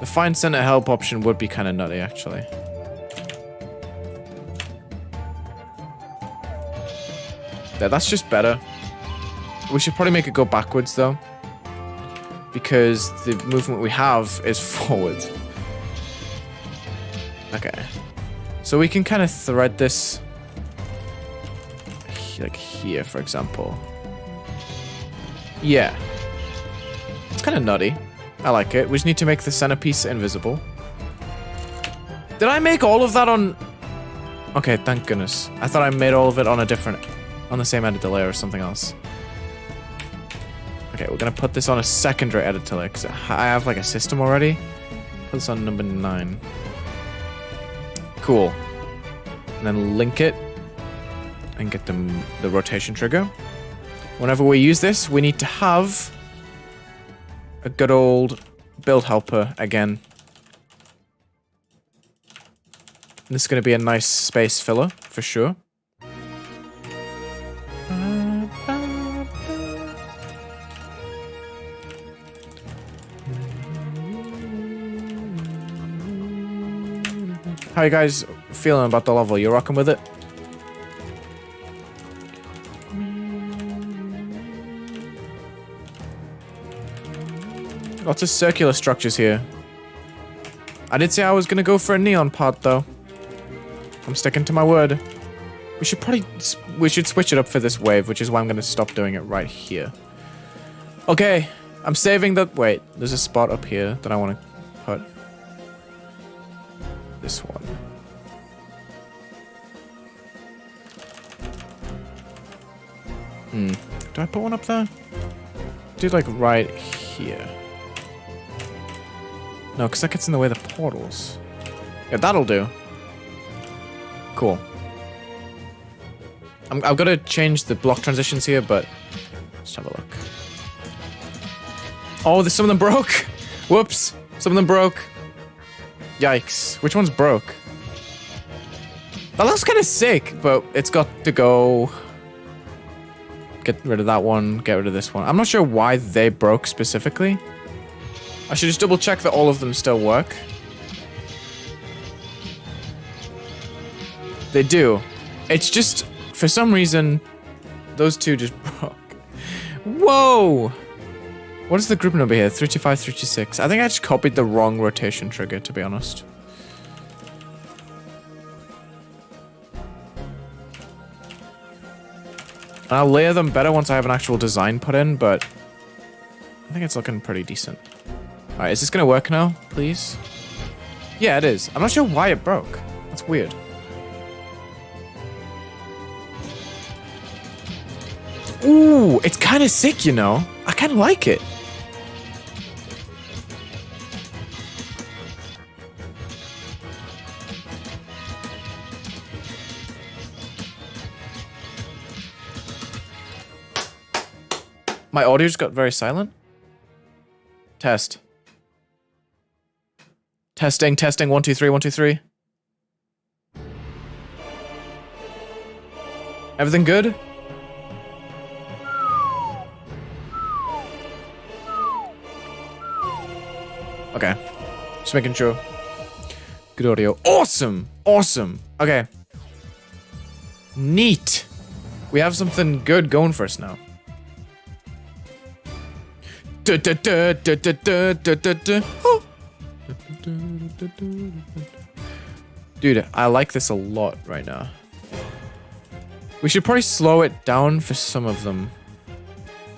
The find center help option would be kind of nutty, actually. Yeah, that's just better. We should probably make it go backwards, though. Because the movement we have is forward. Okay. So we can kind of thread this... like here, for example. Yeah. It's kind of nutty. I like it. We just need to make the centerpiece invisible. Did I make all of that on... Okay, thank goodness. I thought I made all of it on a different... On the same editor layer or something else. Okay, we're gonna put this on a secondary editor layer because I have like a system already. Put this on number 9. Cool. And then link it. And get the rotation trigger. Whenever we use this, we need to have a good old build helper again. And this is going to be a nice space filler, for sure. How you guys feeling about the level? You rocking with it? Lots of circular structures here. I did say I was gonna go for a neon part though. I'm sticking to my word. We should switch it up for this wave, which is why I'm gonna stop doing it right here. Okay, I'm saving that. Wait, there's a spot up here that I want to put. This one. Do I put one up there? Dude, like right here. No, because that gets in the way of the portals. Yeah, that'll do. Cool. I've got to change the block transitions here, but let's have a look. Oh, some of them broke. Whoops. Some of them broke. Yikes. Which one's broke? That looks kind of sick, but it's got to go. Get rid of that one. Get rid of this one. I'm not sure why they broke specifically. I should just double check that all of them still work. They do. It's just, for some reason, those two just broke. Whoa! What is the group number here? 325, 326. I think I just copied the wrong rotation trigger, to be honest. And I'll layer them better once I have an actual design put in, but I think it's looking pretty decent. Alright, is this gonna work now, please? Yeah, it is. I'm not sure why it broke. That's weird. Ooh, it's kind of sick, you know? I kind of like it. My audio just got very silent. Test. Testing, testing, 1, 2, 3, 1, 2, 3. Everything good? Okay. Just making sure. Good audio. Awesome! Awesome! Okay. Neat! We have something good going for us now. Dude, I like this a lot right now. We should probably slow it down for some of them.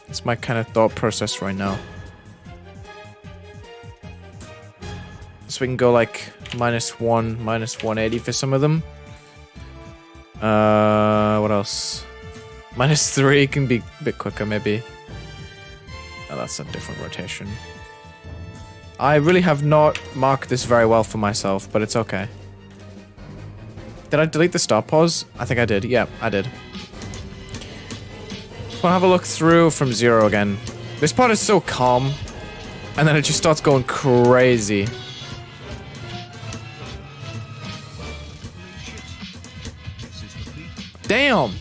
That's my kind of thought process right now. So we can go like -1, -180 for some of them. What else? -3 can be a bit quicker maybe. Oh, that's a different rotation. I really have not marked this very well for myself, but it's okay. Did I delete the stop pause? I think I did. Yeah, I did. Just want to have a look through from 0 again. This part is so calm, and then it just starts going crazy. Damn!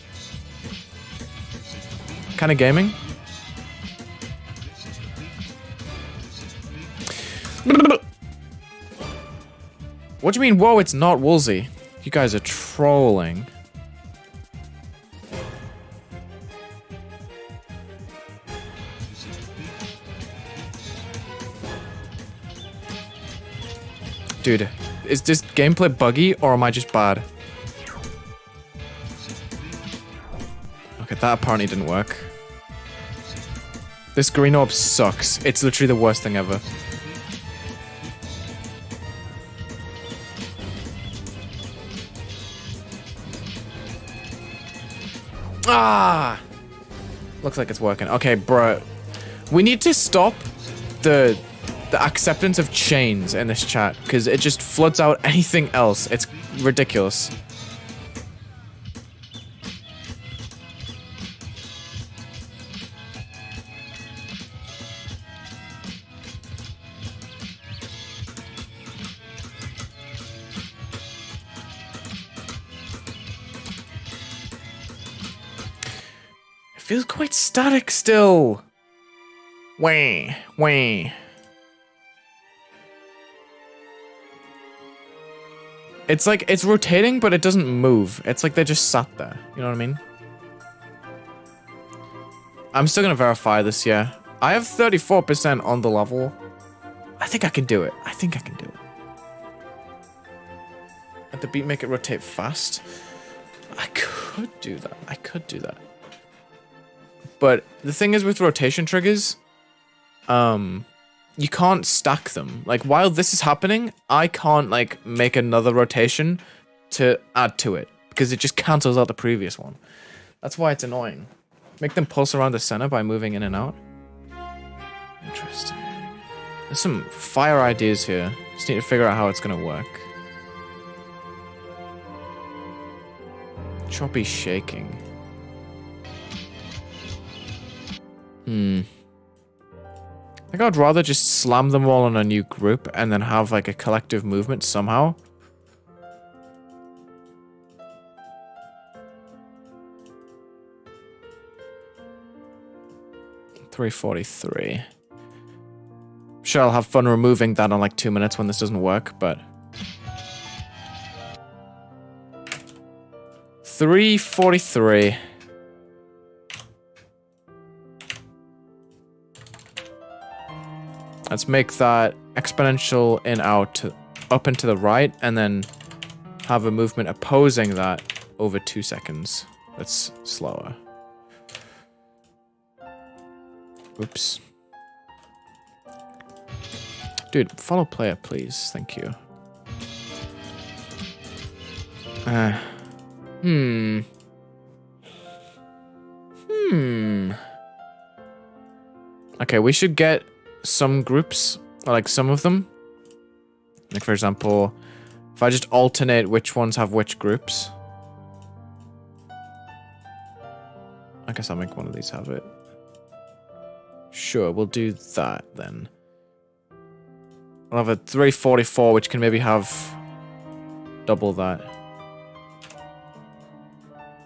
Kind of gaming? What do you mean, whoa, it's not Wulzy? You guys are trolling. Dude, is this gameplay buggy or am I just bad? Okay, that apparently didn't work. This green orb sucks. It's literally the worst thing ever. Ah! Looks like it's working. Okay, bro. We need to stop the acceptance of chains in this chat, because it just floods out anything else. It's ridiculous. It feels quite static still. Wah, wah. It's like, it's rotating, but it doesn't move. It's like they just sat there. You know what I mean? I'm still gonna verify this, yeah. I have 34% on the level. I think I can do it. I think I can do it. Let the beat make it rotate fast. I could do that. I could do that. But the thing is with rotation triggers, you can't stack them. Like, while this is happening, I can't, like, make another rotation to add to it, because it just cancels out the previous one. That's why it's annoying. Make them pulse around the center by moving in and out. Interesting. There's some fire ideas here. Just need to figure out how it's gonna work. Choppy shaking. I think I'd rather just slam them all on a new group and then have like a collective movement somehow. $343. Sure, I'll have fun removing that in like 2 minutes when this doesn't work, but $343. Let's make that exponential in out up and to the right, and then have a movement opposing that over 2 seconds. That's slower. Oops. Dude, follow player, please. Thank you. Okay, we should get some groups, like some of them. Like, for example, if I just alternate which ones have which groups. I guess I'll make one of these have it. Sure, we'll do that then. I'll have a 344, which can maybe have double that.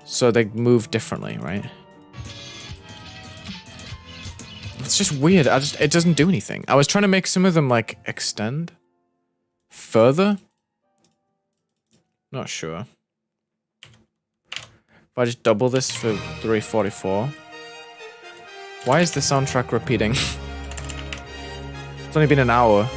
So they move differently, right? It's just weird. It doesn't do anything. I was trying to make some of them like extend further. Not sure. If I just double this for 344. Why is the soundtrack repeating? It's only been an hour.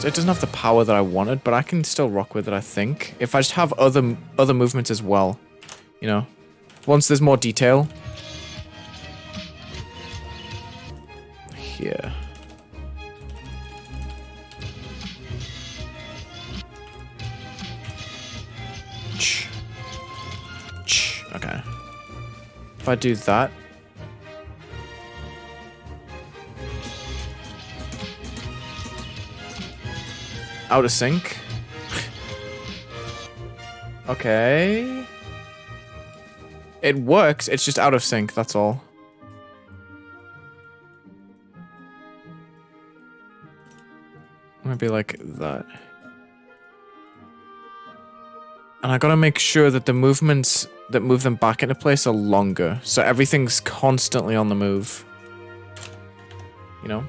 It doesn't have the power that I wanted, but I can still rock with it, I think. If I just have other movements as well, you know. Once there's more detail. Here. Okay. If I do that. Out of sync. Okay. It works, it's just out of sync, that's all. Maybe like that. And I gotta make sure that the movements that move them back into place are longer, so everything's constantly on the move. You know?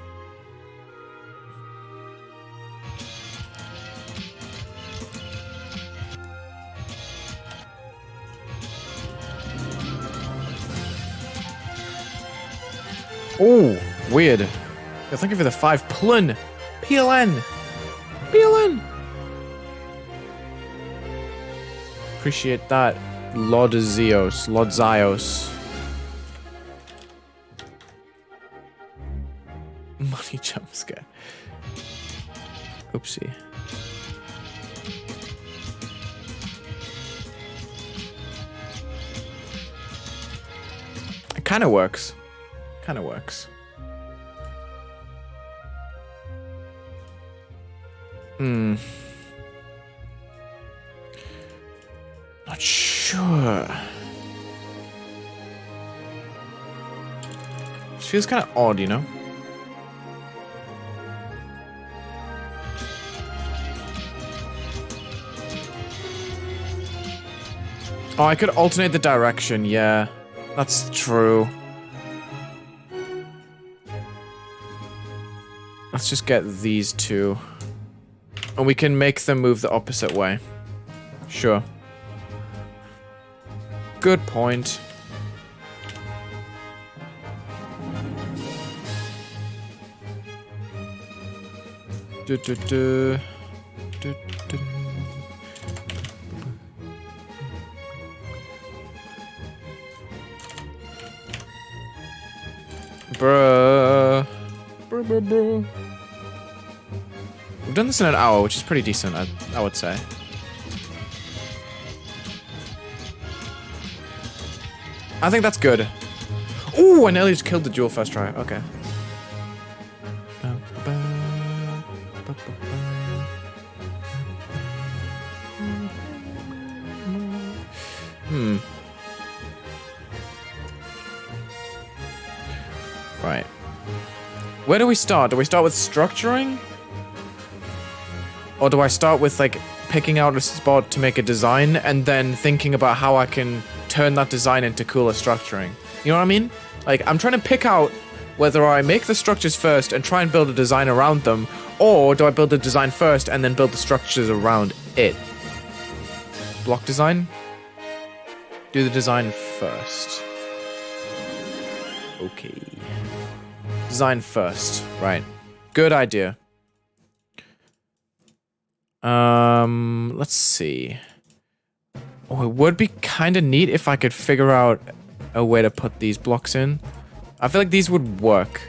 Oh, weird. Yo, thank you for the 5 plun. PLN. PLN. Appreciate that. Lodzios. Money jump scare. Oopsie. It kind of works. Kind of works. Not sure. This feels kind of odd, you know? Oh, I could alternate the direction, yeah. That's true. Let's just get these two. And we can make them move the opposite way. Sure. Good point. Bruh. Bruh. We've done this in an hour, which is pretty decent, I would say. I think that's good. Ooh, I nearly just killed the jewel first try. Okay. Right. Where do we start? Do we start with structuring? Or do I start with, like, picking out a spot to make a design and then thinking about how I can turn that design into cooler structuring? You know what I mean? Like, I'm trying to pick out whether I make the structures first and try and build a design around them, or do I build the design first and then build the structures around it? Block design? Do the design first. Okay. Design first. Right. Good idea. Let's see. Oh, it would be kind of neat if I could figure out a way to put these blocks in. I feel like these would work.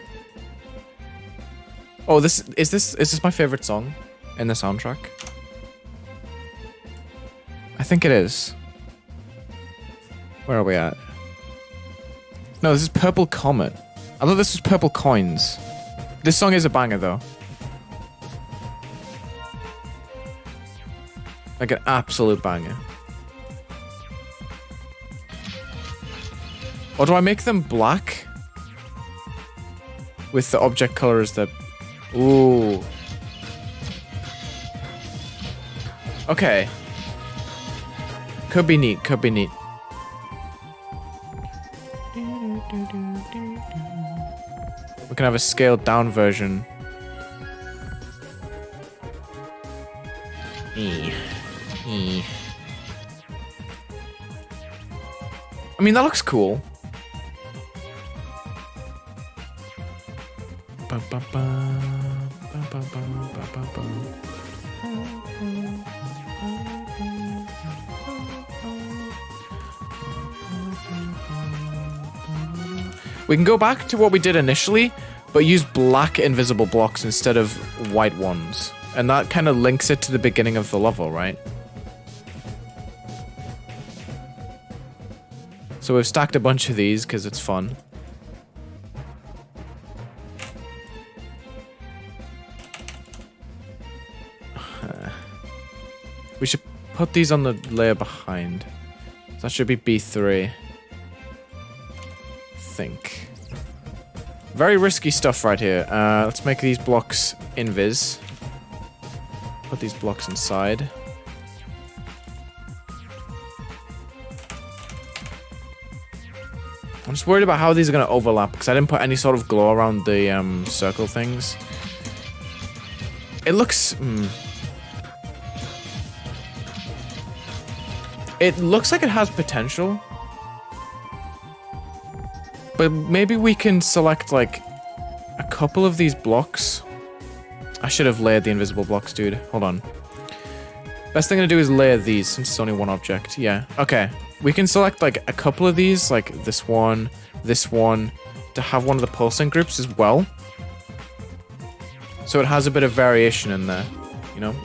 Oh, is this my favorite song in the soundtrack? I think it is. Where are we at? No, this is Purple Comet. I thought this was Purple Coins. This song is a banger, though. Like an absolute banger. Or do I make them black? With the object colors that... Ooh. Okay. Could be neat, could be neat. We can have a scaled down version. I mean, that looks cool. We can go back to what we did initially, but use black invisible blocks instead of white ones. And that kind of links it to the beginning of the level, right? So we've stacked a bunch of these because it's fun. We should put these on the layer behind. That should be B3. Think. Very risky stuff right here. Let's make these blocks invis. Put these blocks inside. I'm just worried about how these are going to overlap because I didn't put any sort of glow around the circle things. It looks... It looks like it has potential. But maybe we can select, like, a couple of these blocks. I should have layered the invisible blocks, dude. Hold on. Best thing to do is layer these, since it's only one object. Yeah, okay. We can select, like, a couple of these, like this one, to have one of the pulsing groups as well. So it has a bit of variation in there. you know?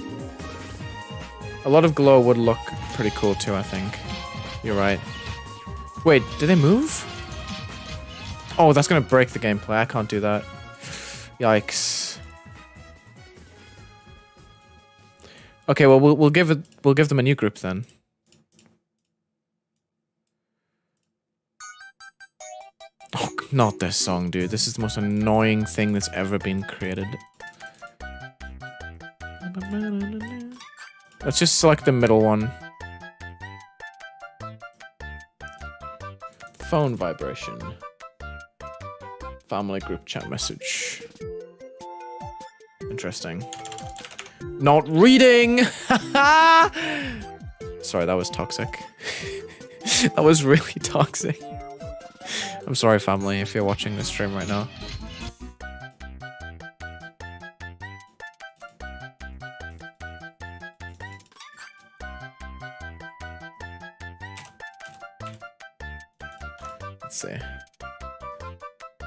A lot of glow would look pretty cool too, I think. You're right. Wait, do they move? Oh, that's gonna break the gameplay. I can't do that. Yikes. Okay, well we'll give them a new group then. Oh, not this song, dude. This is the most annoying thing that's ever been created. Let's just select the middle one. Phone vibration. Family group chat message. Interesting. Not reading! Sorry, that was toxic. That was really toxic. I'm sorry, family, if you're watching this stream right now. Let's see.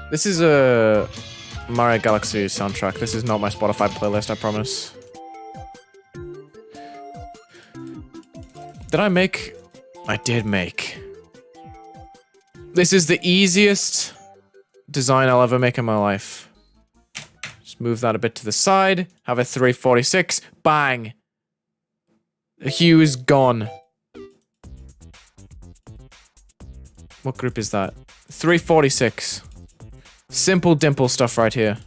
This is a Mario Galaxy soundtrack. This is not my Spotify playlist, I promise. Did I make? I did make. This is the easiest design I'll ever make in my life. Just move that a bit to the side. Have a 346. Bang! The hue is gone. What group is that? 346. Simple dimple stuff right here.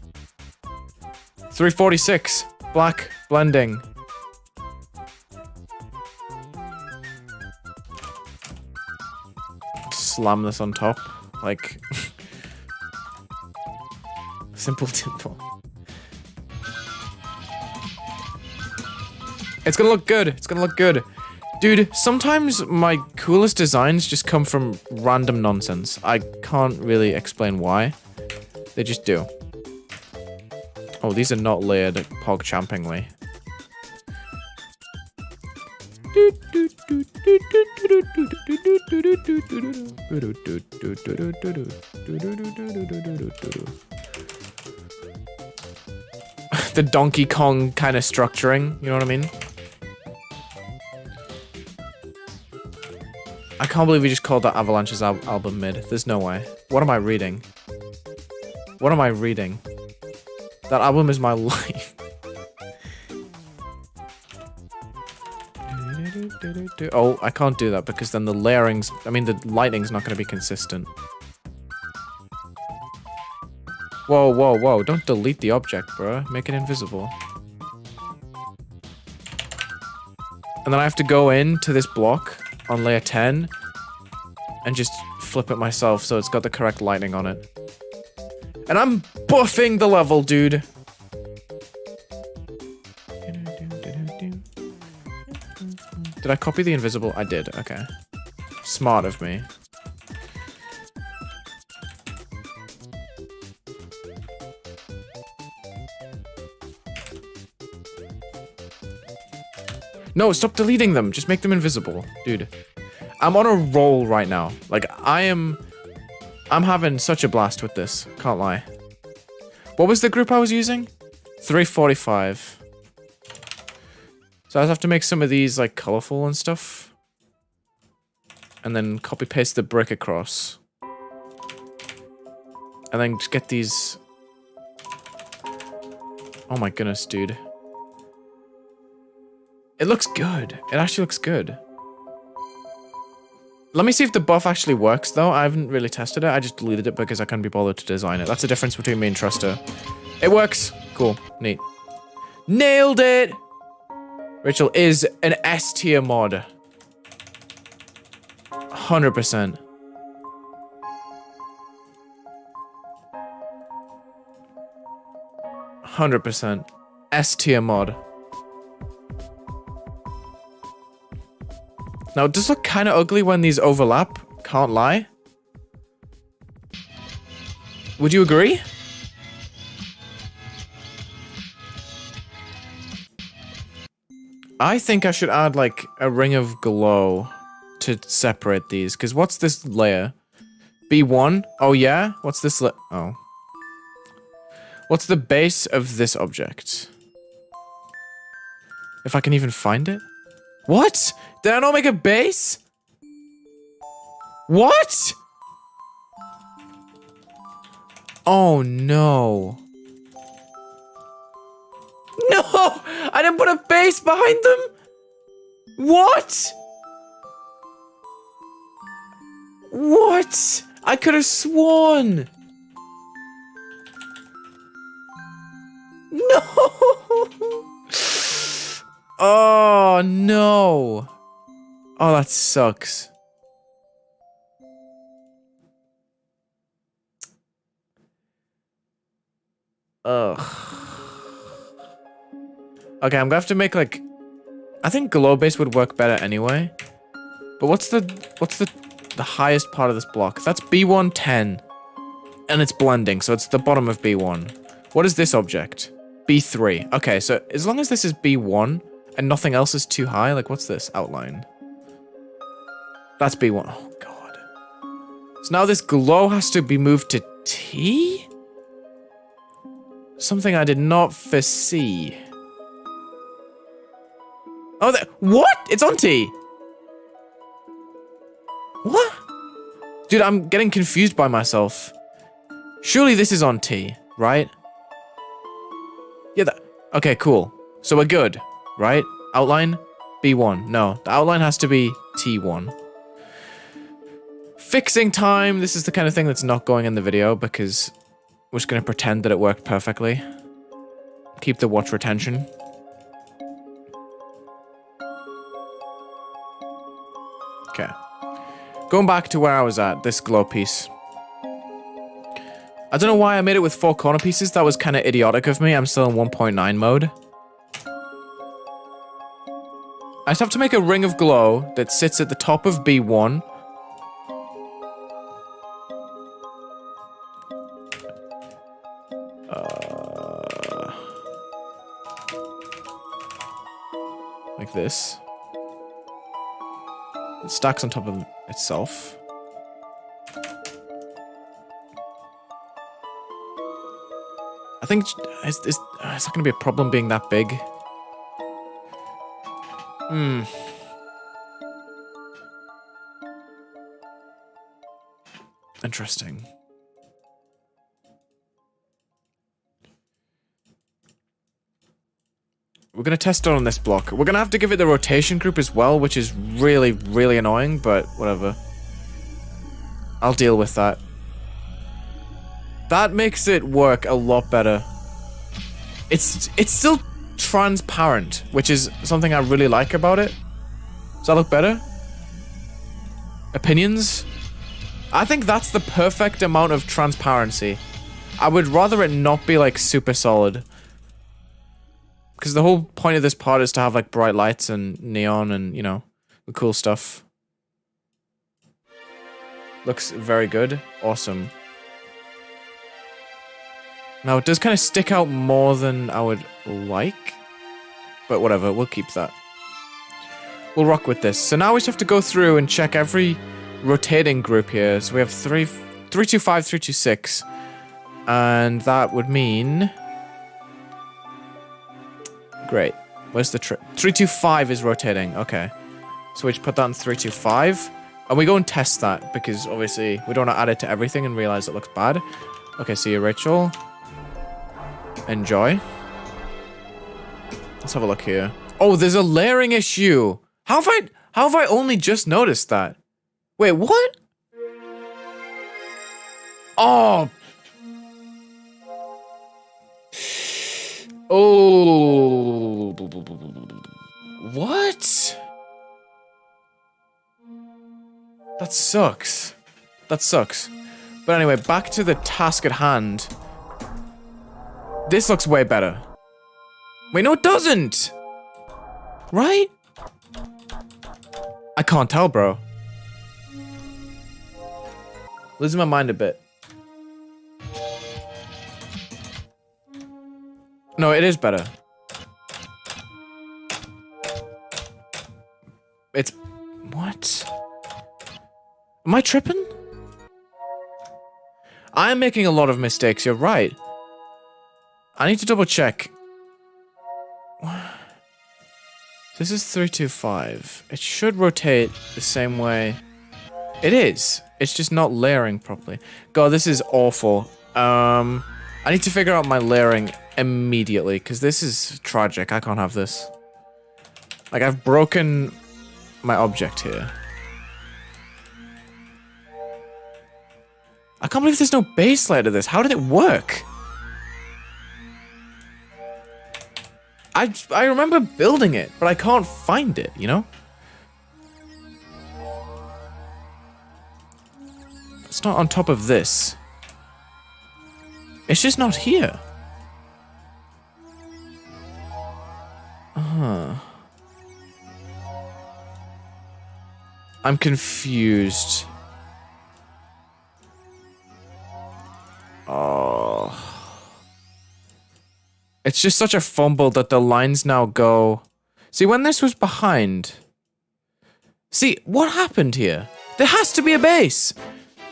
346. Black blending. Slam this on top. Like... simple dimple. It's gonna look good. It's gonna look good. Dude, sometimes my coolest designs just come from random nonsense. I can't really explain why. They just do. Oh, these are not layered pog-champingly. The Donkey Kong kind of structuring, you know what I mean? I can't believe we just called that Avalanche's album mid. There's no way. What am I reading? What am I reading? That album is my life. Oh, I can't do that because then the layerings... I mean, the lighting's not going to be consistent. Whoa, whoa, whoa. Don't delete the object, bro. Make it invisible. And then I have to go into this block on layer 10 and just flip it myself so it's got the correct lighting on it. And I'm buffing the level, dude. Did I copy the invisible? I did, okay. Smart of me. No, stop deleting them. Just make them invisible, dude. I'm on a roll right now. Like, I'm having such a blast with this. Can't lie. What was the group I was using? 345. So I have to make some of these, like, colorful and stuff. And then copy-paste the brick across. And then just get these... Oh my goodness, dude. It looks good. It actually looks good. Let me see if the buff actually works, though. I haven't really tested it. I just deleted it because I couldn't be bothered to design it. That's the difference between me and Truster. It works. Cool. Neat. Nailed it! Rachel is an S tier mod. 100%. 100%. S tier mod. Now, it does look kind of ugly when these overlap. Can't lie. Would you agree? I think I should add, like, a ring of glow to separate these. Because what's this layer? B1? Oh, yeah? What's this oh. What's the base of this object? If I can even find it. What? Did I not make a base? What? Oh no. No! I didn't put a base behind them! What? What? I could have sworn. No! Oh no. Oh, that sucks. Ugh. Okay, I'm gonna have to make like... I think glow base would work better anyway. But what's the highest part of this block? That's B1 10. And it's blending, so it's the bottom of B1. What is this object? B3. Okay, so as long as this is B1 and nothing else is too high, like what's this? Outline. That's B1. Oh god. So now this glow has to be moved to T? Something I did not foresee. Oh, what? It's on T. What? Dude, I'm getting confused by myself. Surely this is on T, right? Yeah, okay, cool. So we're good, right? Outline, B1. No, the outline has to be T1. Fixing time. This is the kind of thing that's not going in the video because we're just going to pretend that it worked perfectly. Keep the watch retention. Okay. Going back to where I was at, this glow piece. I don't know why I made it with 4 corner pieces. That was kind of idiotic of me. I'm still in 1.9 mode. I just have to make a ring of glow that sits at the top of B1. Like this. It stacks on top of itself. I think is that going to be a problem being that big? Hmm. Interesting. We're going to test it on this block. We're going to have to give it the rotation group as well, which is really, really annoying, but whatever. I'll deal with that. That makes it work a lot better. It's still transparent, which is something I really like about it. Does that look better? Opinions? I think that's the perfect amount of transparency. I would rather it not be like super solid. Because the whole point of this part is to have like bright lights and neon and, you know, the cool stuff. Looks very good. Awesome. Now it does kind of stick out more than I would like. But whatever, we'll keep that. We'll rock with this. So now we just have to go through and check every rotating group here. So we have 325, 326. And that would mean... Great. Where's the 325 is rotating. Okay. So we just put that in 325. And we go and test that because obviously we don't want to add it to everything and realize it looks bad. Okay, see you, Rachel. Enjoy. Let's have a look here. Oh, there's a layering issue. How have I only just noticed that? Wait, what? Oh. Oh. What? That sucks. That sucks. But anyway, back to the task at hand. This looks way better. Wait, no it doesn't! Right? I can't tell, bro. Losing my mind a bit. No, it is better. It's... What? Am I tripping? I am making a lot of mistakes, you're right. I need to double check. This is 325. It should rotate the same way. It is. It's just not layering properly. God, this is awful. I need to figure out my layering immediately, because this is tragic. I can't have this. Like, I've broken my object here. I can't believe there's no base layer to this. How did it work? I remember building it, but I can't find it, you know? It's not on top of this. It's just not here. I'm confused. Oh. It's just such a fumble that the lines now go... See, when this was behind... See, what happened here? There has to be a base!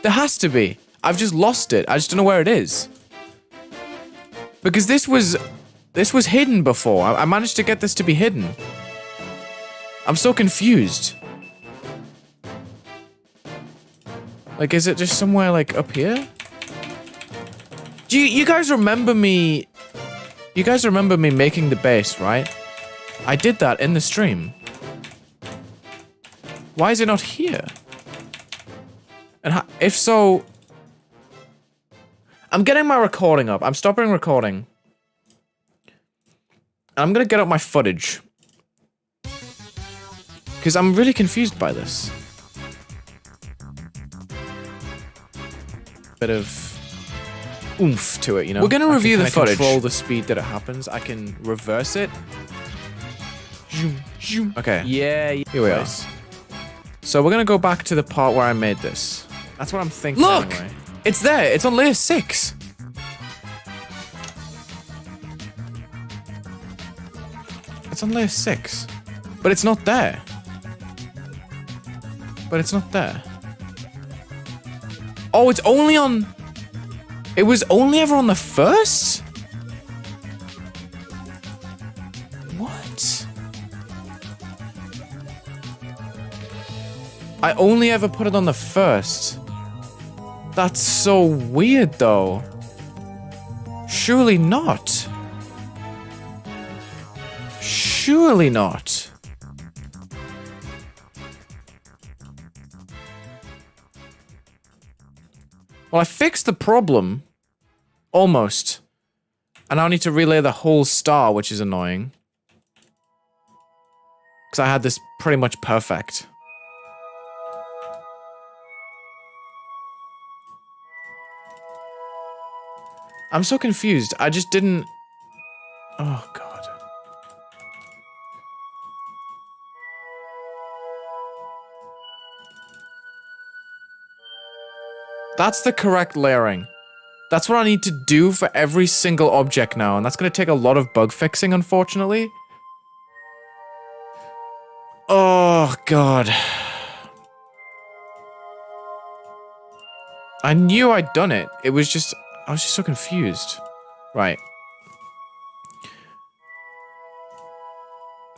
There has to be. I've just lost it. I just don't know where it is. Because this was hidden before. I managed to get this to be hidden. I'm so confused. Like, is it just somewhere, like, up here? Do you guys remember me... You guys remember me making the base, right? I did that in the stream. Why is it not here? And if so... I'm getting my recording up. I'm stopping recording. I'm gonna get up my footage. Because I'm really confused by this. Bit of oomph to it, you know? We're gonna review the footage. I can control the speed that it happens. I can reverse it. Okay. Yeah. Here we are. So we're gonna go back to the part where I made this. That's what I'm thinking. Look! Anyway. It's there. It's on layer 6. It's on layer 6. But it's not there. But it's not there. Oh, it's only on... It was only ever on the first? What? I only ever put it on the first. That's so weird, though. Surely not. Surely not. Well, I fixed the problem. Almost. And I now need to relay the whole star, which is annoying. Because I had this pretty much perfect. I'm so confused. I just didn't... Oh, God. That's the correct layering. That's what I need to do for every single object now, and that's going to take a lot of bug fixing, unfortunately. Oh, God. I knew I'd done it. It was just... I was just so confused. Right.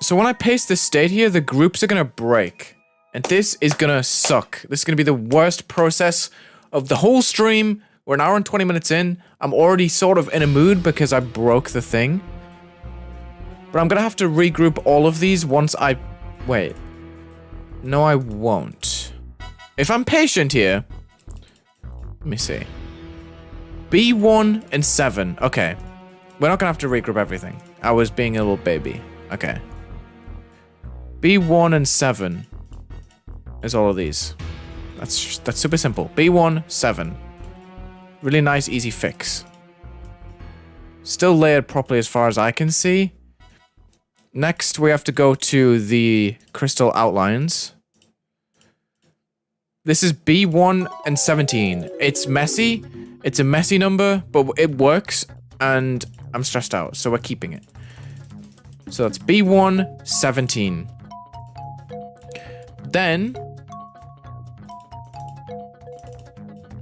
So when I paste this state here, the groups are gonna break. And this is gonna suck. This is gonna be the worst process of the whole stream. We're an hour and 20 minutes in. I'm already sort of in a mood because I broke the thing. But I'm gonna have to regroup all of these once I... Wait. No, I won't. If I'm patient here... Let me see. B1 and 7. Okay. We're not gonna have to regroup everything. I was being a little baby. Okay. B1 and 7 is all of these. That's super simple. B1, 7. Really nice, easy fix. Still layered properly as far as I can see. Next, we have to go to the crystal outlines. This is B1 and 17. It's messy. It's a messy number, but it works, and I'm stressed out, so we're keeping it. So that's B1, 17. Then...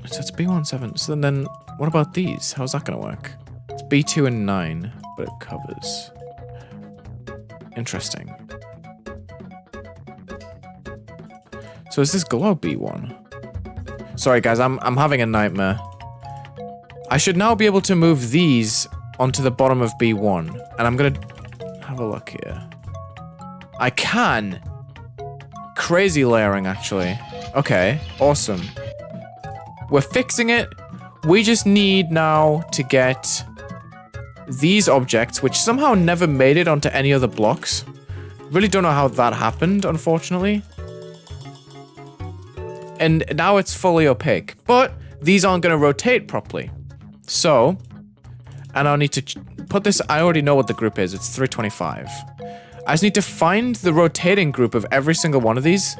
So it's B1, 7. So then, what about these? How's that gonna work? It's B2 and 9, but it covers. Interesting. So is this globe B1? Sorry guys, I'm having a nightmare. I should now be able to move these onto the bottom of B1. And I'm gonna have a look here. I can. Crazy layering, actually. Okay, awesome. We're fixing it. We just need now to get these objects, which somehow never made it onto any other blocks. Really don't know how that happened, unfortunately. And now it's fully opaque, but these aren't going to rotate properly. So, and I'll need to put this, I already know what the group is, it's 325. I just need to find the rotating group of every single one of these.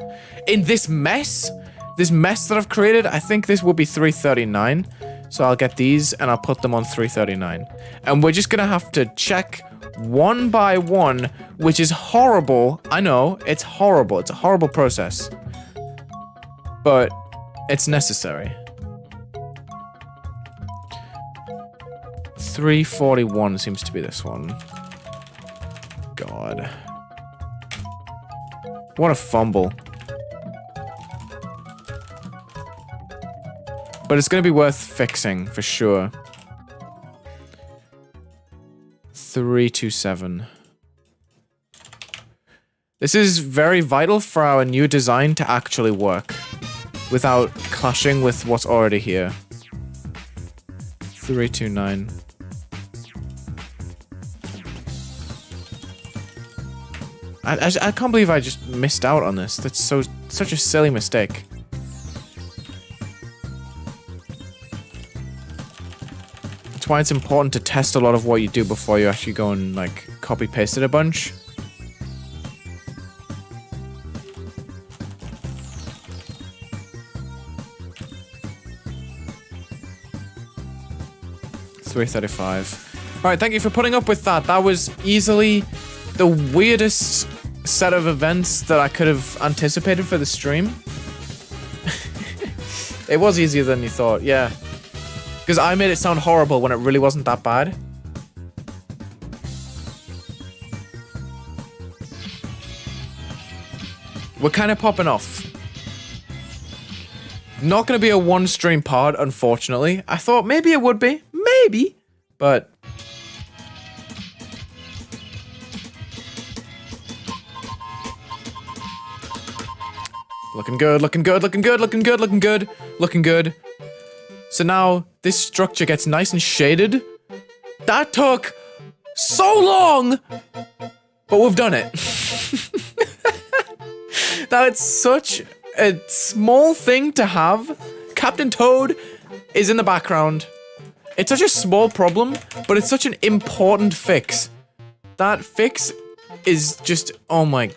In this mess that I've created, I think this will be 339. So I'll get these and I'll put them on 339. And we're just going to have to check one by one, which is horrible. I know, it's horrible. It's a horrible process. But it's necessary. 341 seems to be this one. God. What a fumble. But it's going to be worth fixing for sure. 327. This is very vital for our new design to actually work without clashing with what's already here. 329. I can't believe I just missed out on this. That's such a silly mistake. That's why it's important to test a lot of what you do before you actually go and like copy paste it a bunch. $335. All right, thank you for putting up with that. That was easily the weirdest set of events that I could have anticipated for the stream. It was easier than you thought, yeah. Because I made it sound horrible when it really wasn't that bad. We're kind of popping off. Not going to be a one-stream pod, unfortunately. I thought maybe it would be. Maybe. But... looking good, looking good, looking good, looking good, looking good, looking good. So now, this structure gets nice and shaded. That took so long! But we've done it. That's such a small thing to have. Captain Toad is in the background. It's such a small problem, but it's such an important fix. That fix is just, oh my...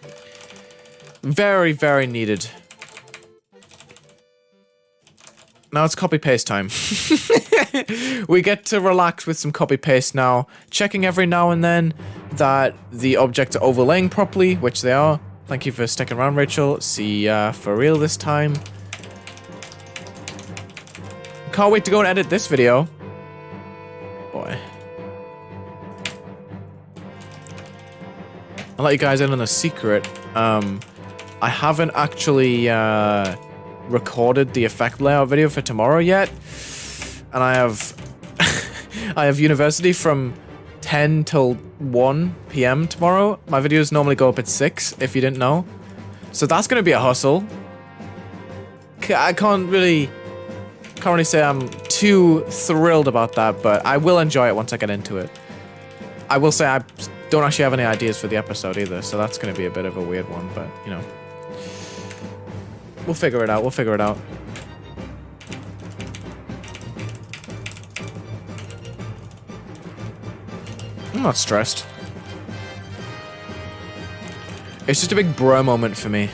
very, very needed. Now it's copy-paste time. We get to relax with some copy-paste now. Checking every now and then that the objects are overlaying properly, which they are. Thank you for sticking around, Rachel. See ya for real this time. Can't wait to go and edit this video. Boy. I'll let you guys in on a secret. I haven't actually recorded the effect layout video for tomorrow yet, and I have I have university from 10 till 1 p.m. tomorrow. My videos normally go up at 6, if you didn't know. So that's gonna be a hustle. I can't really say I'm too thrilled about that, but I will enjoy it once I get into it. I will say I don't actually have any ideas for the episode either, so that's gonna be a bit of a weird one, but you know. We'll figure it out, we'll figure it out. I'm not stressed. It's just a big bro moment for me.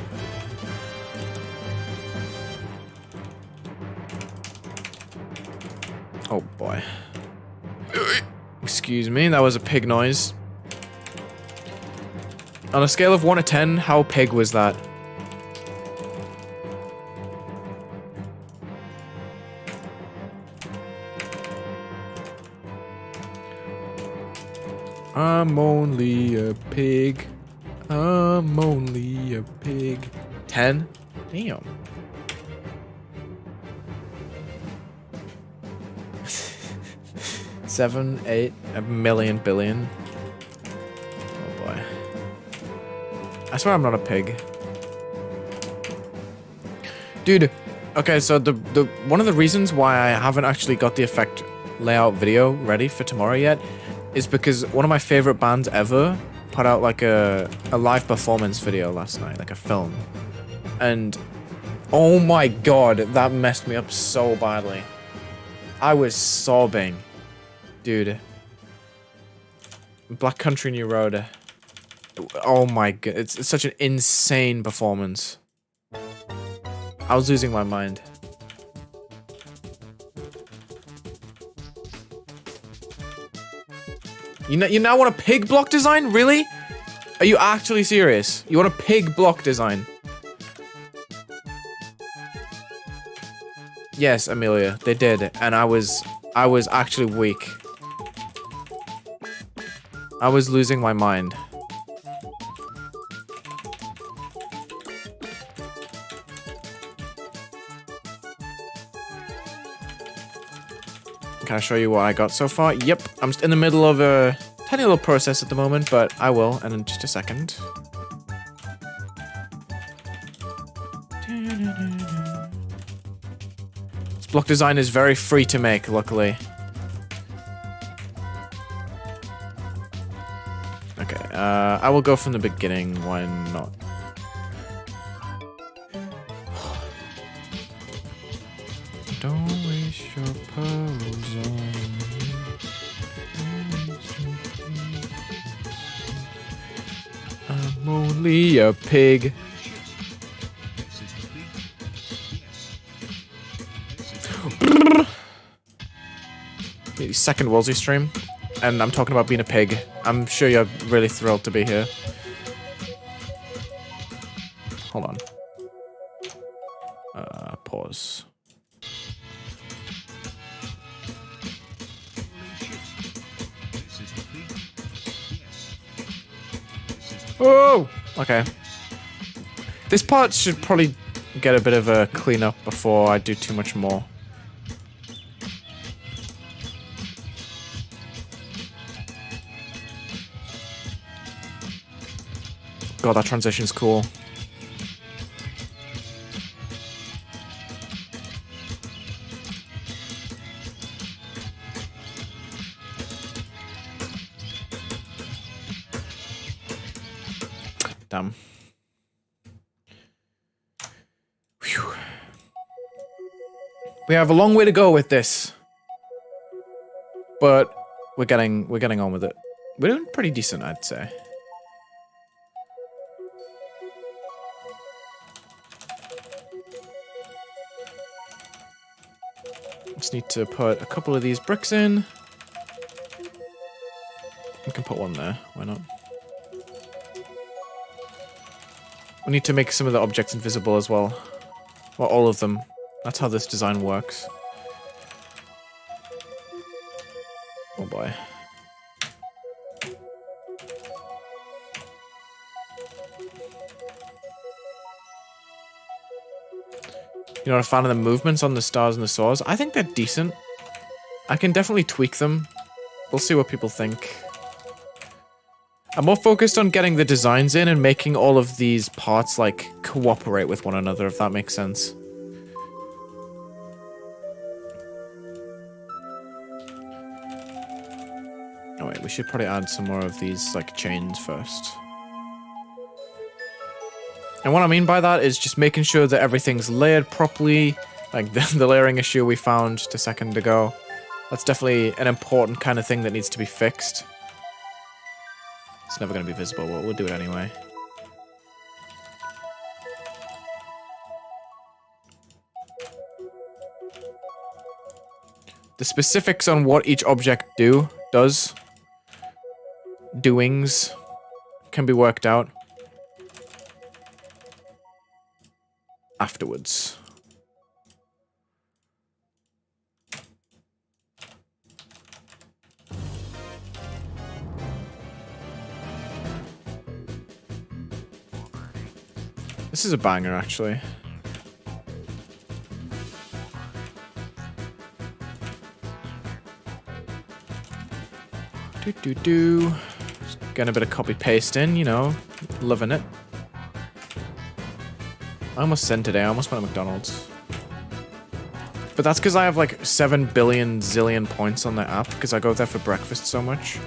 Oh boy. Excuse me, that was a pig noise. On a scale of 1 to 10, how pig was that? I'm only a pig. I'm only a pig. 10? Damn. Seven, 8, a million, billion. Oh boy. I swear I'm not a pig. Dude, okay, so the one of the reasons why I haven't actually got the effect layout video ready for tomorrow yet is because one of my favorite bands ever put out like a live performance video last night, like a film. And oh my god, that messed me up so badly. I was sobbing. Dude. Black Country New Road. Oh my god, it's such an insane performance. I was losing my mind. You now want a pig block design? Really? Are you actually serious? You want a pig block design? Yes, Amelia, they did, and I was actually weak. I was losing my mind. Can I show you what I got so far? Yep, I'm just in the middle of a tiny little process at the moment, but I will, and in just a second. This block design is very free to make, luckily. Okay, I will go from the beginning, why not? Don't waste your pearls on me. I'm only a pig. Second Wulzy stream, and I'm talking about being a pig. I'm sure you're really thrilled to be here. Hold on. Pause. Oh! Okay. This part should probably get a bit of a cleanup before I do too much more. God, that transition's cool. Damn. Whew. We have a long way to go with this, but we're getting on with it. We're doing pretty decent, I'd say. Just need to put a couple of these bricks in. We can put one there. Why not? We need to make some of the objects invisible as well. Well, all of them. That's how this design works. Oh boy. You're not a fan of the movements on the stars and the saws? I think they're decent. I can definitely tweak them. We'll see what people think. I'm more focused on getting the designs in and making all of these parts, like, cooperate with one another, if that makes sense. Oh wait, we should probably add some more of these, like, chains first. And what I mean by that is just making sure that everything's layered properly, like the layering issue we found just a second ago. That's definitely an important kind of thing that needs to be fixed. It's never going to be visible, but we'll do it anyway. The specifics on what each object does, doings, can be worked out afterwards. This is a banger, actually. Just getting a bit of copy paste in, you know, loving it. I almost sinned today. I almost went to McDonald's. But that's because I have like 7 billion zillion points on the app because I go there for breakfast so much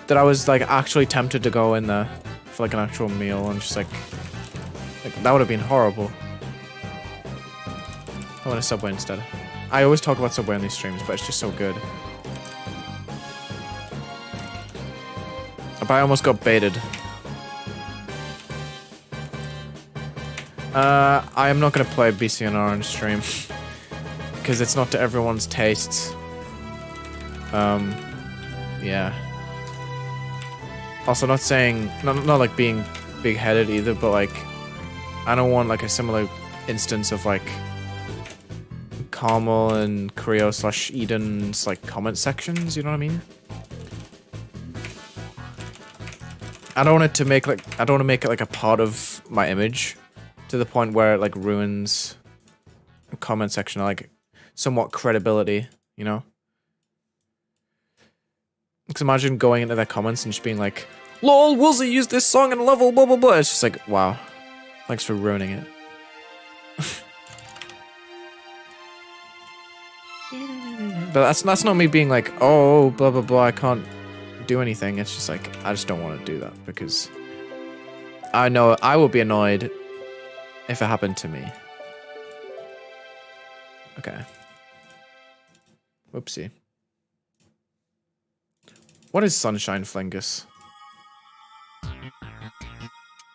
that I was like actually tempted to go in there for like an actual meal and just like that would have been horrible. I went to Subway instead. I always talk about Subway on these streams, but it's just so good. But I almost got baited. I am not going to play BCNR on stream. Because it's not to everyone's tastes. Yeah. Also, not saying... Not like being big-headed either, but like... I don't want like a similar instance of like... Carmel and Creo / Eden's like comment sections, you know what I mean? I don't want it to make like... I don't want to make it like a part of my image. To the point where it like ruins... a comment section, like... somewhat credibility, you know? Because imagine going into their comments and just being like, LOL, Wulzy used this song in level, blah blah blah. It's just like, wow. Thanks for ruining it. But that's not me being like, oh, blah blah blah, I can't do anything. It's just like, I just don't want to do that because I know I will be annoyed if it happened to me. Okay. Whoopsie. What is Sunshine Flingus?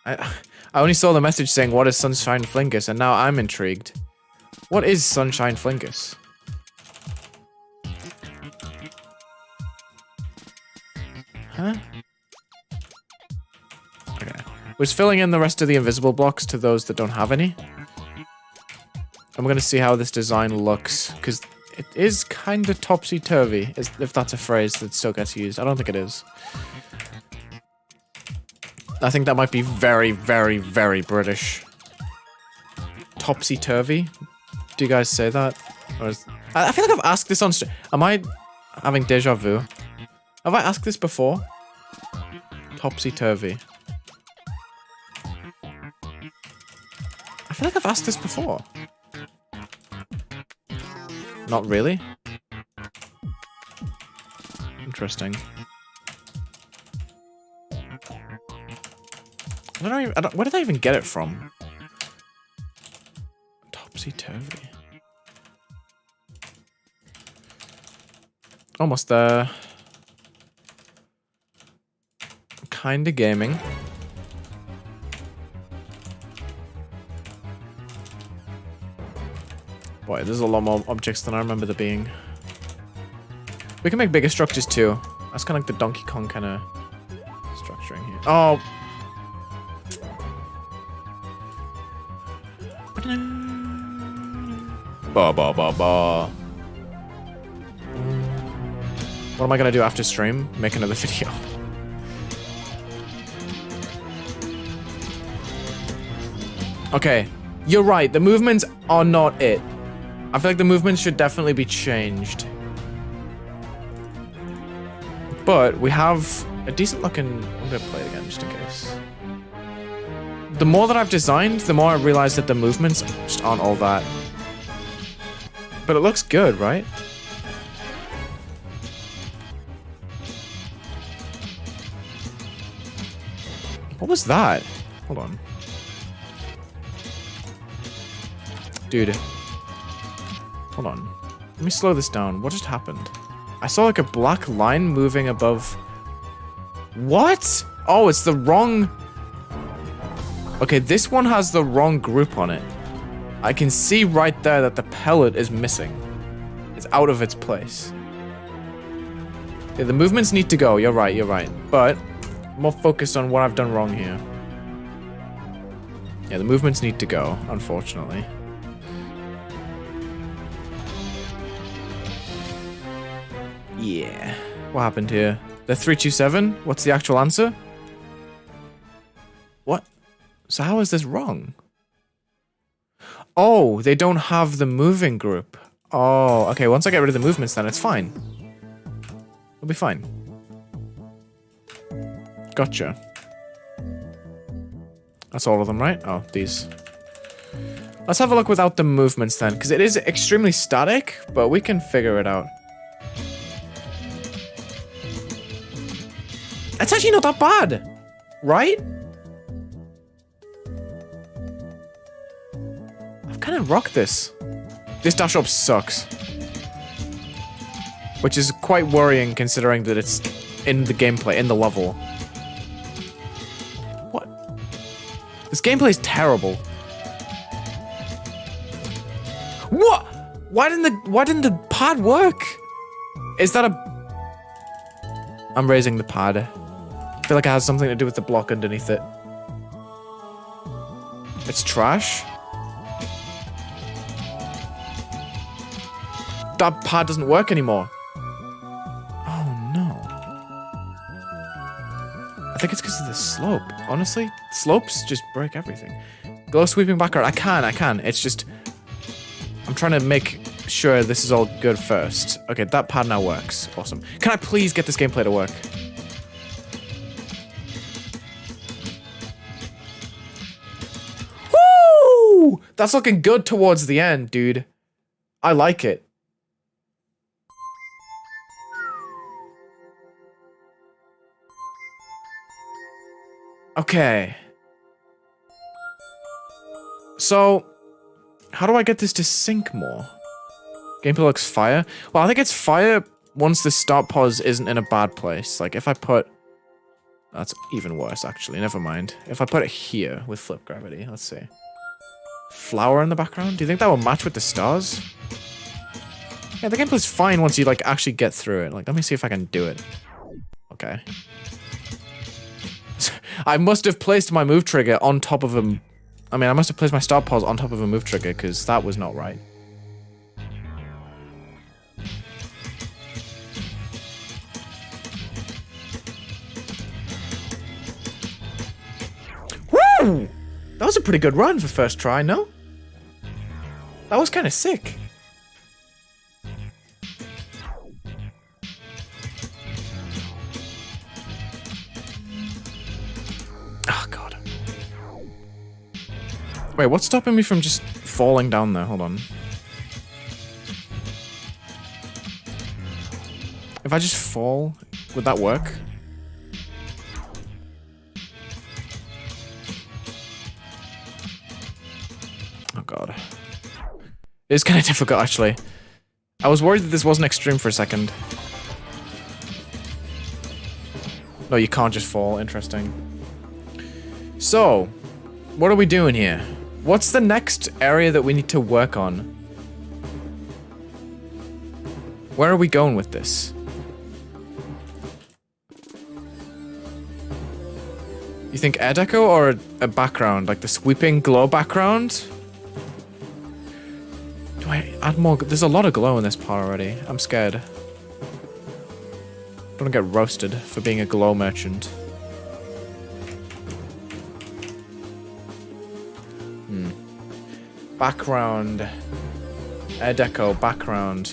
I only saw the message saying, what is Sunshine Flingus? And now I'm intrigued. What is Sunshine Flingus? Huh? Okay. Was filling in the rest of the invisible blocks to those that don't have any. I'm gonna see how this design looks, because it is kind of topsy-turvy, if that's a phrase that still gets used. I don't think it is. I think that might be very, very, very British. Topsy-turvy? Do you guys say that? Or is... I feel like I've asked this on stream. Am I having deja vu? Have I asked this before? Topsy-turvy. I feel like I've asked this before. Not really? Interesting. I don't, where did I even get it from? Topsy-turvy. Almost there. Kinda gaming. Boy, there's a lot more objects than I remember there being. We can make bigger structures too. That's kind of like the Donkey Kong kind of structuring here. Oh. Ba ba ba ba. What am I gonna do after stream? Make another video. Okay, you're right. The movements are not it. I feel like the movements should definitely be changed. But we have a decent looking... I'm gonna play it again just in case. The more that I've designed, the more I realize that the movements just aren't all that. But it looks good, right? What was that? Hold on. Dude. Hold on. Let me slow this down. What just happened? I saw like a black line moving above... What? Oh, it's the wrong... Okay, this one has the wrong group on it. I can see right there that the pellet is missing. It's out of its place. Yeah, the movements need to go. You're right, you're right. But I'm more focused on what I've done wrong here. Yeah, the movements need to go, unfortunately. Yeah. What happened here? They're 327? What's the actual answer? What? So how is this wrong? Oh, they don't have the moving group. Oh, okay. Once I get rid of the movements, then it's fine. It'll be fine. Gotcha. That's all of them, right? Oh, these. Let's have a look without the movements then, because it is extremely static, but we can figure it out. It's actually not that bad, right? I've kind of rocked this. This dash up sucks. Which is quite worrying considering that it's in the gameplay, in the level. What? This gameplay is terrible. What? Why didn't the pad work? Is that a... I'm raising the pad. I feel like it has something to do with the block underneath it. It's trash. That pad doesn't work anymore. Oh no. I think it's because of the slope. Honestly, slopes just break everything. Glow sweeping background. I can. It's just... I'm trying to make sure this is all good first. Okay, that pad now works. Awesome. Can I please get this gameplay to work? Woo! That's looking good towards the end, dude. I like it. Okay. So... how do I get this to sync more? Gameplay looks fire. Well, I think it's fire once the start pause isn't in a bad place. Like, if I put... that's even worse, actually. Never mind. If I put it here with flip gravity, let's see. Flower in the background? Do you think that will match with the stars? Yeah, the gameplay's fine once you, like, actually get through it. Like, let me see if I can do it. Okay. I must have placed my move trigger on top of a... I mean, I must have placed my start pause on top of a move trigger, because that was not right. Woo! That was a pretty good run for first try, no? That was kind of sick. Oh, God. Wait, what's stopping me from just falling down there? Hold on. If I just fall, would that work? Oh god. It's kind of difficult, actually. I was worried that this wasn't extreme for a second. No, you can't just fall. Interesting. So, what are we doing here? What's the next area that we need to work on? Where are we going with this? You think air deco or a background? Like the sweeping glow background? Do I add more? There's a lot of glow in this part already. I'm scared. Don't get roasted for being a glow merchant. Background. Air deco, background.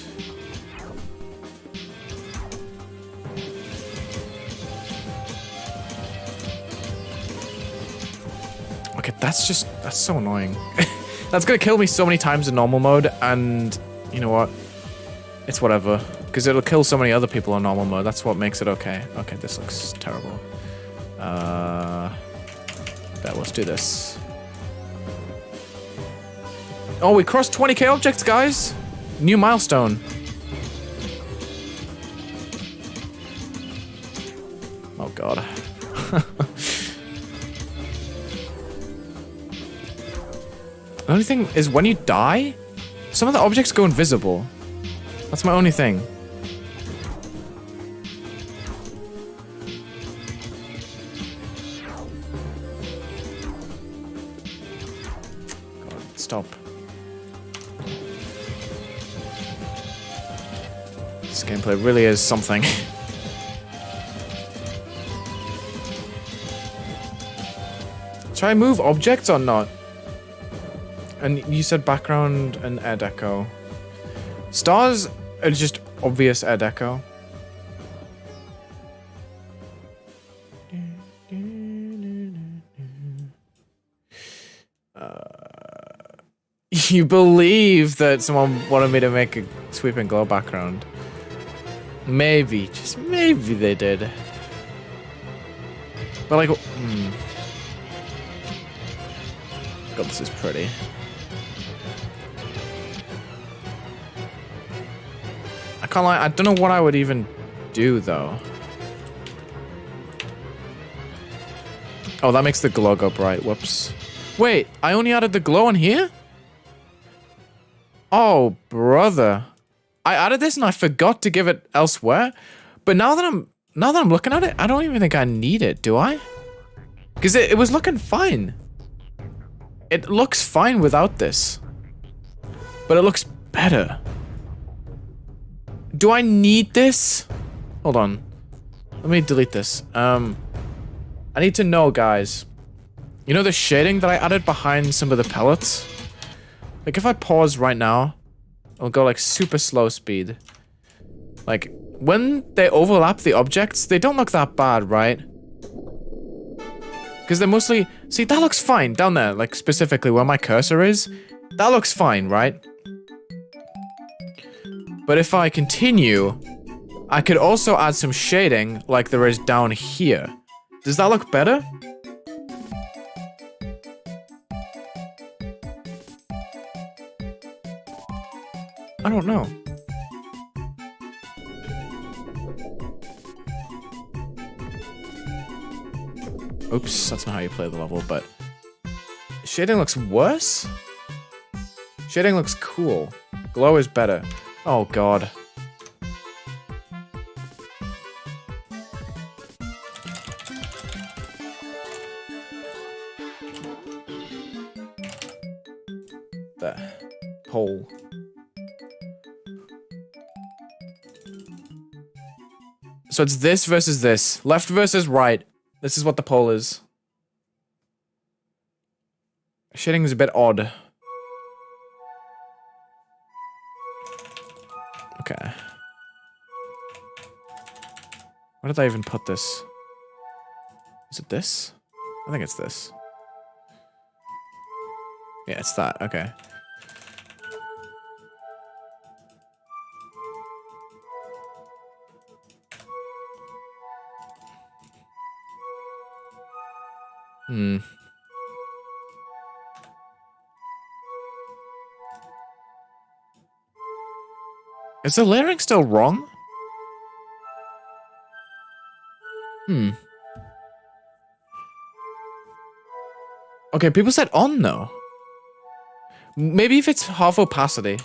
Okay, that's so annoying. That's gonna kill me so many times in normal mode, and you know what? It's whatever. Because it'll kill so many other people in normal mode. That's what makes it okay. Okay, this looks terrible. There, let's do this. Oh, we crossed 20k objects, guys! New milestone. Oh god. The only thing is when you die, some of the objects go invisible. That's my only thing. God, stop. This gameplay really is something. Should I move objects or not? And you said background and air deco. Stars are just obvious air deco. You believe that someone wanted me to make a sweeping glow background? Maybe, just maybe they did. But like, God, this is pretty. I can't lie, I don't know what I would even do though. Oh, that makes the glow go bright. Whoops. Wait, I only added the glow on here? Oh, brother. I added this and I forgot to give it elsewhere. But now that I'm looking at it, I don't even think I need it, do I? Because it was looking fine. It looks fine without this. But it looks better. Do I need this? Hold on. Let me delete this. I need to know, guys. You know the shading that I added behind some of the pellets? Like, if I pause right now, I'll go, like, super slow speed. Like, when they overlap the objects, they don't look that bad, right? Because they're mostly... See, that looks fine down there, like, specifically where my cursor is. That looks fine, right? But if I continue, I could also add some shading like there is down here. Does that look better? I don't know. Oops, that's not how you play the level, but... Shading looks worse? Shading looks cool. Glow is better. Oh god. There. Pole. So it's this versus this. Left versus right. This is what the pole is. Shading is a bit odd. Okay. Where did I even put this? Is it this? I think it's this. Yeah, it's that. Okay. Is the layering still wrong? Okay, people said on though. Maybe if it's half opacity.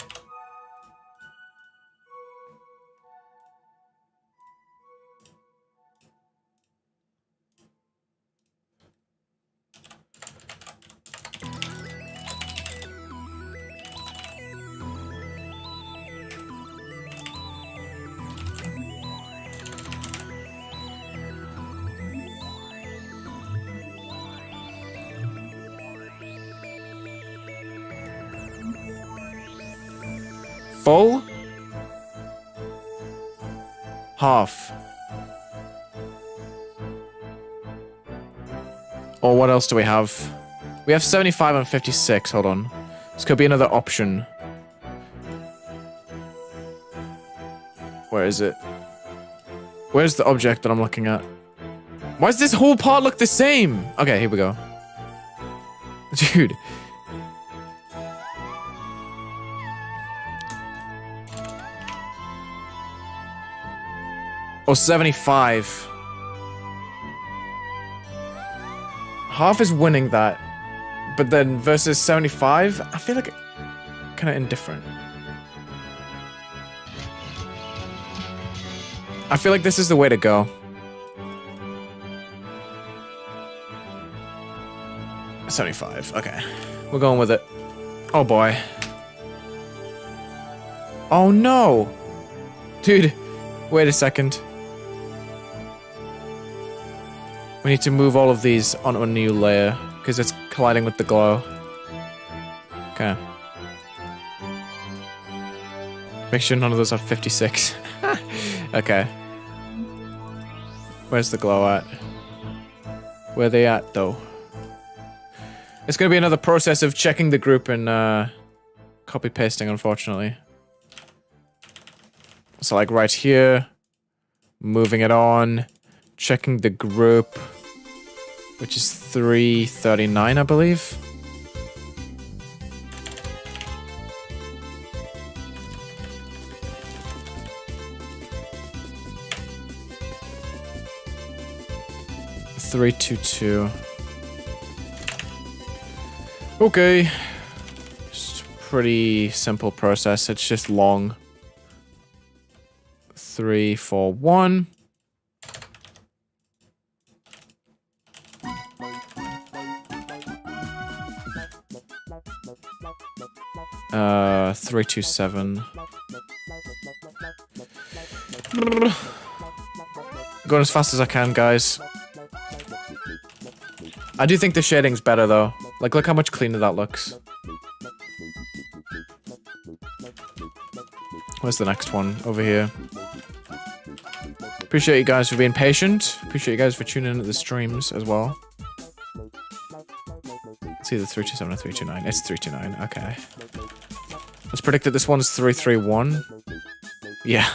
Full? Half. Or what else do we have? We have 75 and 56, hold on. This could be another option. Where is it? Where's the object that I'm looking at? Why does this whole part look the same? Okay, here we go. Dude. Or 75. Half is winning that. But then versus 75, I feel like kind of indifferent. I feel like this is the way to go. 75, okay. We're going with it. Oh boy. Oh no! Dude, wait a second. We need to move all of these onto a new layer, because it's colliding with the glow. Okay. Make sure none of those have 56. Okay. Where's the glow at? Where they at, though? It's gonna be another process of checking the group and copy pasting, unfortunately. So like right here, moving it on, checking the group, which is 339, I believe. Three, two, two. Okay. Just a pretty simple process. It's just long. 3, 4, 1. Uh, 3, 2, 7. Going as fast as I can, guys. I do think the shading's better, though. Like, look how much cleaner that looks. Where's the next one? Over here. Appreciate you guys for being patient. Appreciate you guys for tuning in to the streams as well. It's either 327 or 329. It's 329. Okay. Let's predict that this one's 331. Yeah.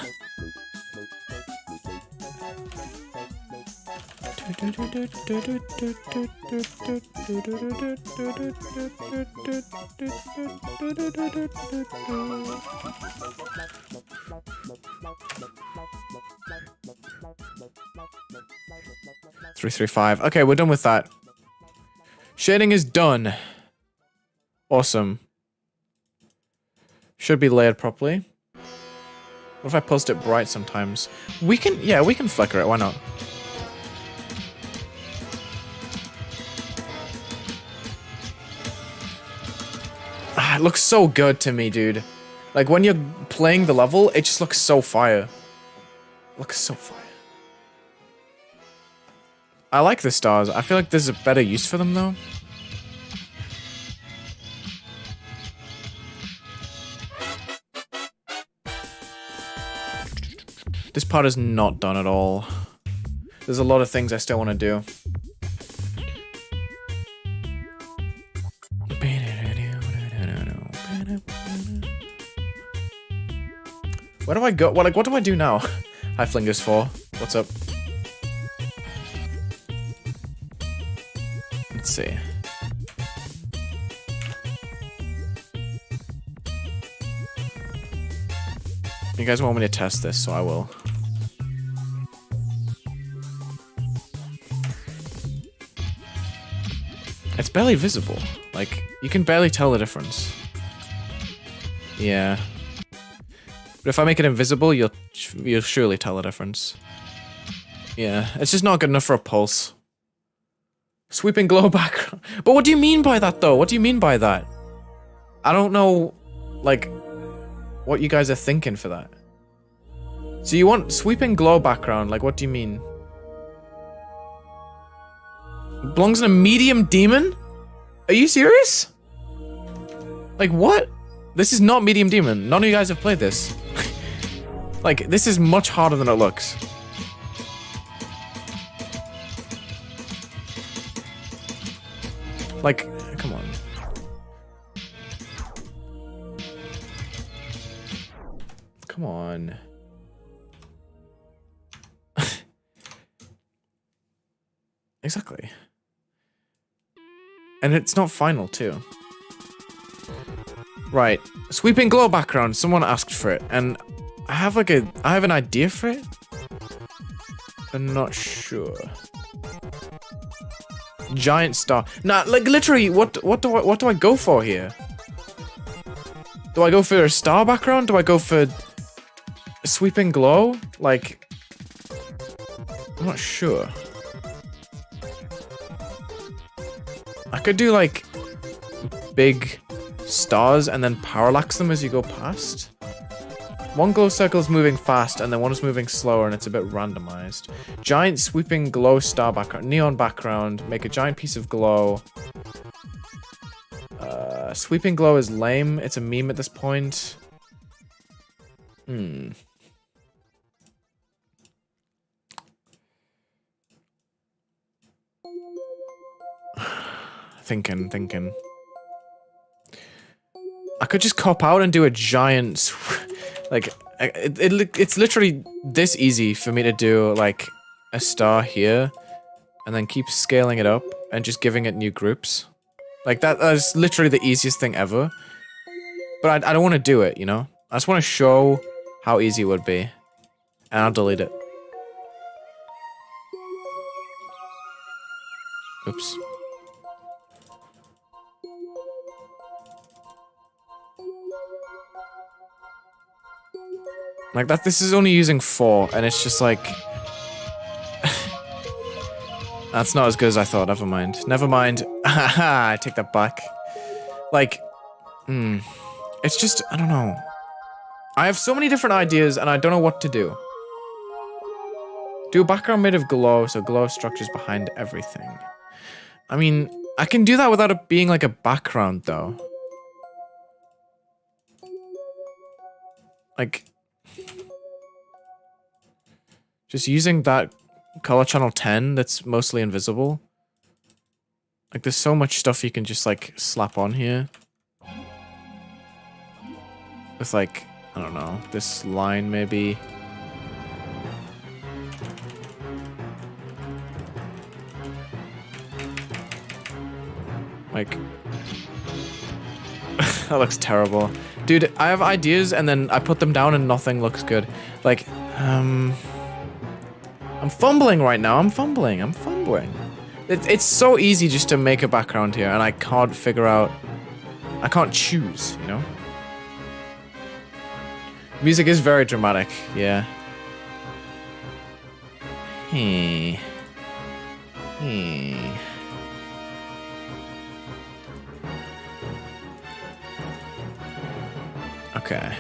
Three, 3, 5. Okay, we're done with that. Shading is done. Awesome. Should be layered properly. What if I post it bright sometimes? We can, yeah, we can flicker it. Why not? Ah, it looks so good to me, dude. Like, when you're playing the level, it just looks so fire. Looks so fire. I like the stars. I feel like there's a better use for them, though. This part is not done at all. There's a lot of things I still want to do. Where do I go? Well, like, what do I do now? Hi, Flingers4. What's up? Let's see. You guys want me to test this, so I will. It's barely visible. Like, you can barely tell the difference. Yeah. But if I make it invisible, you'll surely tell the difference. Yeah, it's just not good enough for a pulse. Sweeping glow background. But what do you mean by that, though? What do you mean by that? I don't know, like, what you guys are thinking for that. So you want sweeping glow background, like, what do you mean? It belongs in a medium demon? Are you serious? Like, what? This is not medium demon. None of you guys have played this. Like, this is much harder than it looks. Like, come on. Come on. Exactly. And it's not final, too. Right. Sweeping glow background. Someone asked for it, and I have like I have an idea for it. I'm not sure. Giant star. Nah, like literally, what do I go for here? Do I go for a star background? Do I go for a sweeping glow? Like, I'm not sure. I could do like big stars and then parallax them as you go past. One glow circle is moving fast and then one is moving slower and it's a bit randomized. Giant sweeping glow star background. Neon background. Make a giant piece of glow. Sweeping glow is lame. It's a meme at this point. thinking. I could just cop out and do a giant, like, it's literally this easy for me to do, like, a star here, and then keep scaling it up, and just giving it new groups. Like, that is literally the easiest thing ever. But I don't want to do it, you know? I just want to show how easy it would be. And I'll delete it. Oops. Like that, this is only using 4, and it's just like... That's not as good as I thought, never mind. Never mind. Haha, I take that back. Like, it's just, I don't know. I have so many different ideas, and I don't know what to do. Do a background made of glow, so glow structures behind everything. I mean, I can do that without it being like a background, though. Like... Just using that color channel 10 that's mostly invisible. Like, there's so much stuff you can just, like, slap on here. With, like, I don't know, this line maybe. Like... that looks terrible. Dude, I have ideas and then I put them down and nothing looks good. Like, I'm fumbling right now, I'm fumbling. It's so easy just to make a background here, and I can't figure out... I can't choose, you know? Music is very dramatic, yeah. Okay.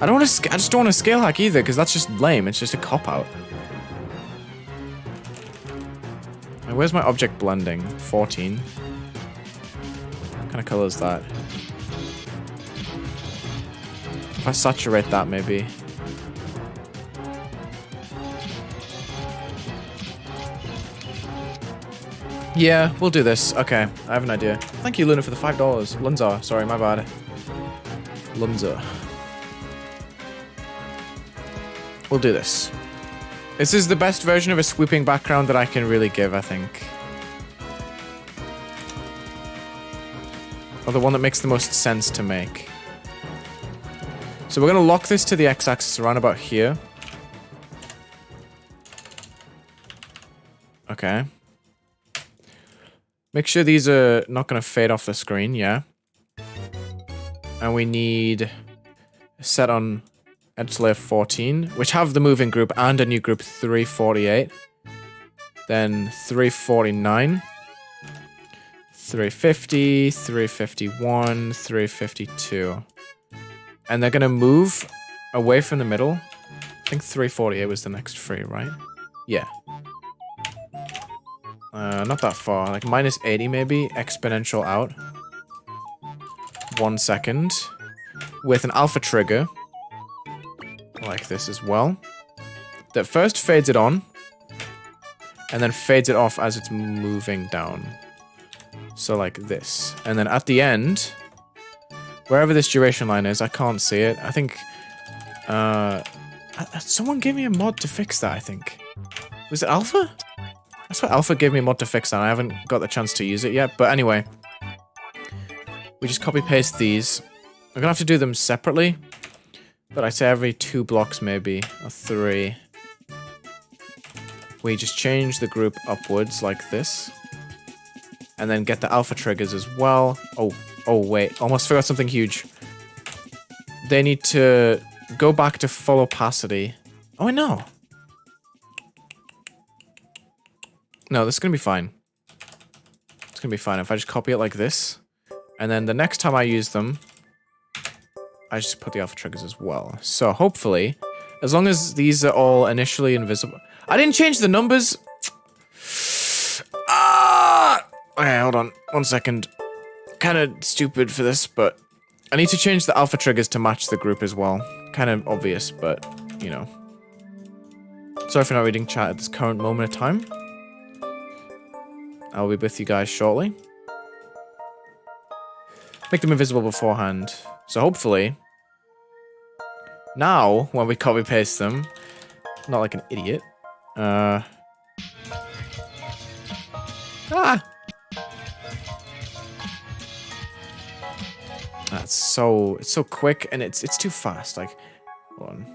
I just don't want to scale hack either, because that's just lame. It's just a cop-out. Where's my object blending? 14. What kind of color is that? If I saturate that, maybe. Yeah, we'll do this. Okay, I have an idea. Thank you, Luna, for the $5. Lunza, sorry, my bad. Lunza. We'll do this. This is the best version of a swooping background that I can really give, I think. Or the one that makes the most sense to make. So we're going to lock this to the x-axis around about here. Okay. Make sure these are not going to fade off the screen, yeah. And we need set on edge layer 14, which have the moving group and a new group 348. Then 349. 350, 351, 352. And they're going to move away from the middle. I think 348 was the next free, right? Yeah. Not that far. Like minus 80 maybe. Exponential out. 1 second. With an alpha trigger. Like this as well. That first fades it on. And then fades it off as it's moving down. So like this. And then at the end, wherever this duration line is, I can't see it. I think, someone gave me a mod to fix that, I think. Was it Alpha? That's what Alpha gave me a mod to fix that. I haven't got the chance to use it yet. But anyway, we just copy paste these. We're gonna have to do them separately. But I say every 2 blocks maybe, or 3. We just change the group upwards like this. And then get the alpha triggers as well. Oh wait, almost forgot something huge. They need to go back to full opacity. Oh, I know. No, this is gonna be fine. It's gonna be fine if I just copy it like this. And then the next time I use them, I just put the alpha triggers as well. So hopefully, as long as these are all initially invisible. I didn't change the numbers. Okay, hold on. 1 second. Kind of stupid for this, but I need to change the alpha triggers to match the group as well. Kind of obvious, but, you know. Sorry for not reading chat at this current moment of time. I'll be with you guys shortly. Make them invisible beforehand. So hopefully, now when we copy paste them, not like an idiot. Ah! That's so, it's so quick and it's too fast. Like, hold on.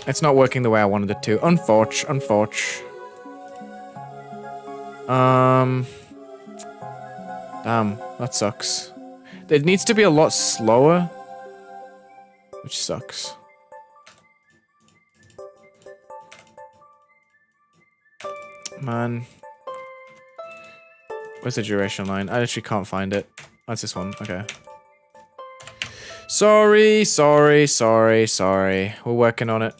It's not working the way I wanted it to. Unfortunate. Damn, that sucks. It needs to be a lot slower, which sucks. Man. Where's the duration line? I literally can't find it. That's this one. Okay. Sorry. We're working on it.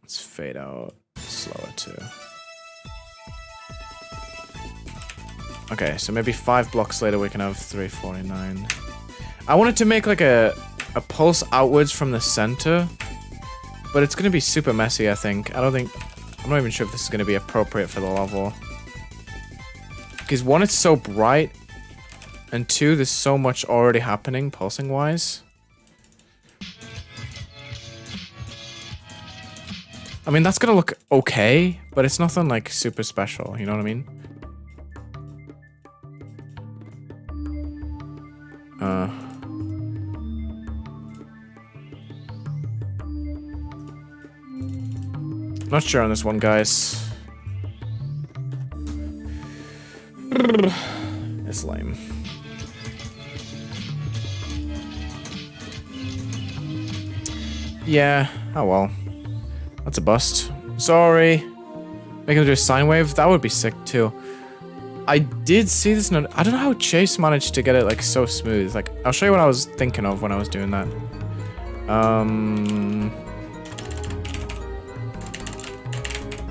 Let's fade out slower too. Okay, so maybe 5 blocks later we can have 349. I wanted to make like a pulse outwards from the center, but it's gonna be super messy, I think. I'm not even sure if this is gonna be appropriate for the level. Because 1, it's so bright, and 2, there's so much already happening pulsing wise. I mean, that's gonna look okay, but it's nothing like super special, you know what I mean? Not sure on this one, guys. It's lame. Yeah, oh well. That's a bust. Sorry. Make him do a sine wave? That would be sick too. I did see this note. I don't know how Chase managed to get it like so smooth. Like, I'll show you what I was thinking of when I was doing that.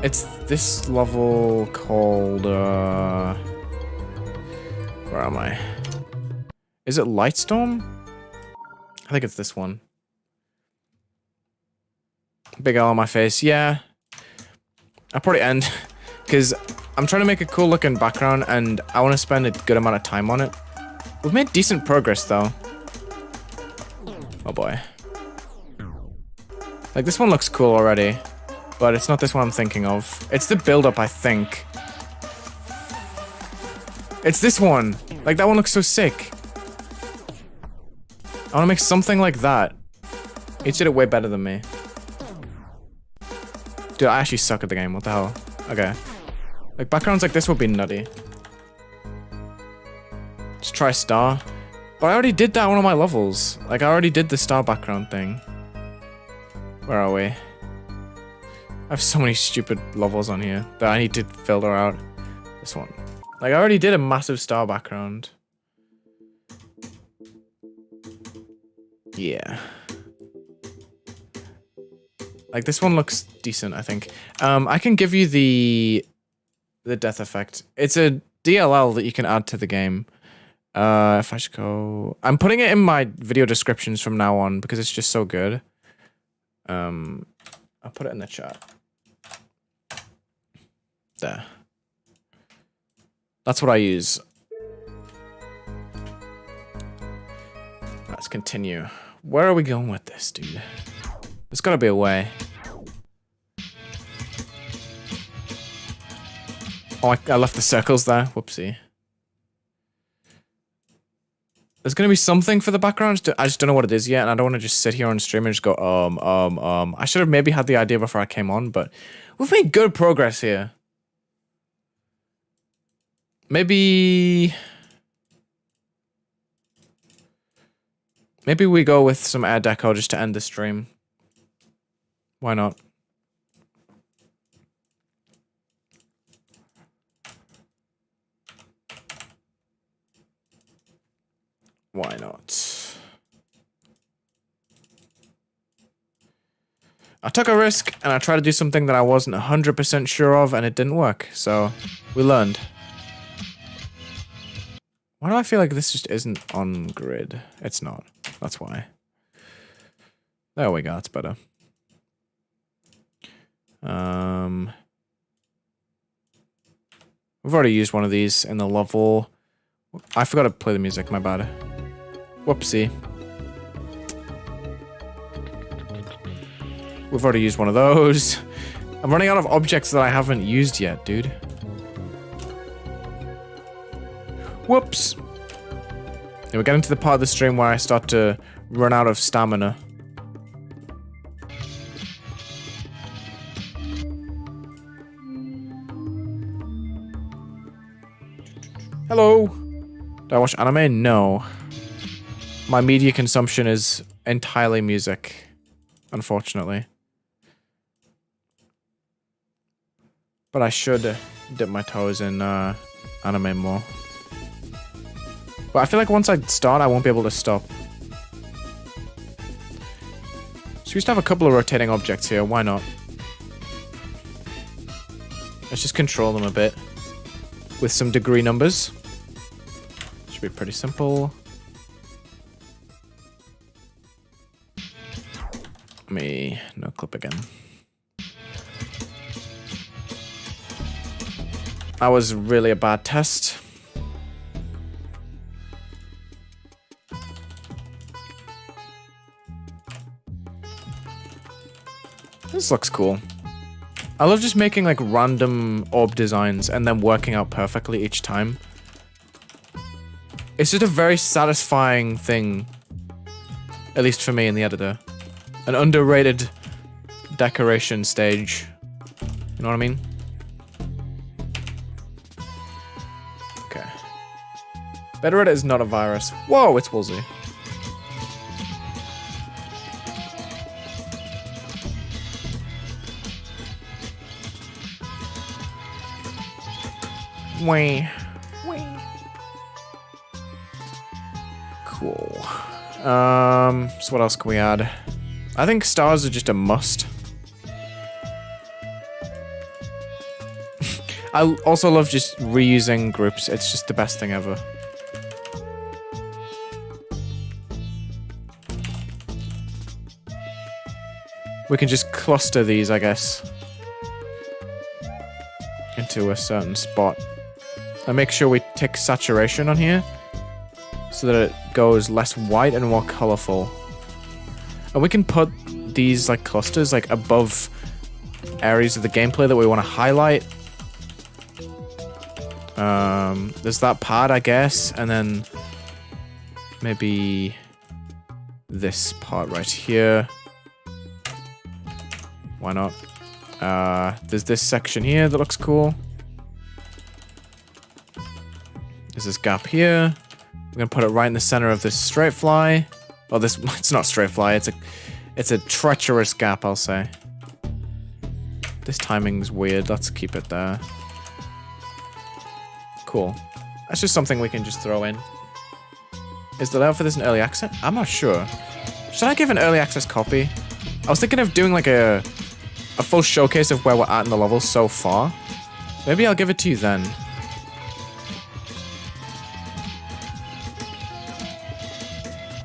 It's this level called, where am I? Is it Lightstorm? I think it's this one. Big L on my face, yeah. I'll probably end, because I'm trying to make a cool looking background, and I want to spend a good amount of time on it. We've made decent progress, though. Oh boy. Like, this one looks cool already. But it's not this one I'm thinking of. It's the build-up, I think. It's this one! Like, that one looks so sick. I want to make something like that. He did it way better than me. Dude, I actually suck at the game. What the hell? Okay. Like, backgrounds like this would be nutty. Just try star. But I already did that on one of my levels. Like, I already did the star background thing. Where are we? I have so many stupid levels on here that I need to filter out. This one. Like, I already did a massive star background. Yeah. Like, this one looks decent, I think. I can give you the death effect. It's a DLL that you can add to the game. If I should go... I'm putting it in my video descriptions from now on because it's just so good. I'll put it in the chat. There. That's what I use. Let's continue. Where are we going with this, dude? There's gotta be a way. Oh, I left the circles there. Whoopsie. There's gonna be something for the background. I just don't know what it is yet, and I don't want to just sit here on stream and just go, I should have maybe had the idea before I came on, but we've made good progress here. Maybe we go with some air deco just to end the stream. Why not? Why not? I took a risk and I tried to do something that I wasn't 100% sure of and it didn't work. So we learned. Why do I feel like this just isn't on grid? It's not. That's why. There we go, that's better. We've already used one of these in the level. I forgot to play the music, my bad. Whoopsie. We've already used one of those. I'm running out of objects that I haven't used yet, dude. Whoops. Yeah, we're getting to the part of the stream where I start to run out of stamina. Hello. Do I watch anime? No. My media consumption is entirely music, unfortunately. But I should dip my toes in anime more. But I feel like once I start, I won't be able to stop. So we used to have a couple of rotating objects here. Why not? Let's just control them a bit with some degree numbers. Should be pretty simple. No clip again. That was really a bad test. This looks cool. I love just making like random orb designs and then working out perfectly each time. It's just a very satisfying thing, at least for me in the editor. An underrated decoration stage. You know what I mean? Okay. Better Reddit is not a virus. Whoa, it's Wulzy. Wait. Cool. So what else can we add? I think stars are just a must. I also love just reusing groups. It's just the best thing ever. We can just cluster these, I guess, into a certain spot. And make sure we tick saturation on here so that it goes less white and more colorful. And we can put these like clusters like above areas of the gameplay that we want to highlight. There's that part, I guess, and then maybe this part right here. Why not? There's this section here that looks cool. There's this gap here. We're gonna put it right in the center of this straight fly. Oh, this, it's not straight fly, it's a treacherous gap, I'll say. This timing's weird, let's keep it there. Cool. That's just something we can just throw in. Is the layout for this an early access? I'm not sure. Should I give an early access copy? I was thinking of doing like a full showcase of where we're at in the level so far. Maybe I'll give it to you then.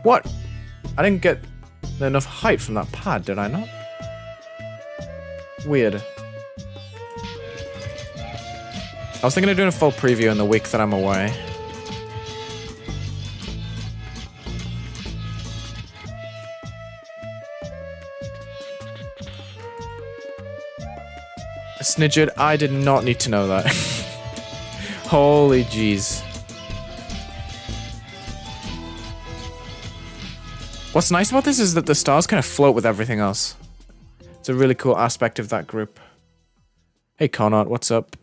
What? I didn't get enough height from that pad, did I not? Weird. I was thinking of doing a full preview in the week that I'm away. Snidget, I did not need to know that. Holy jeez. What's nice about this is that the stars kind of float with everything else. It's a really cool aspect of that group. Hey Connaught, what's up?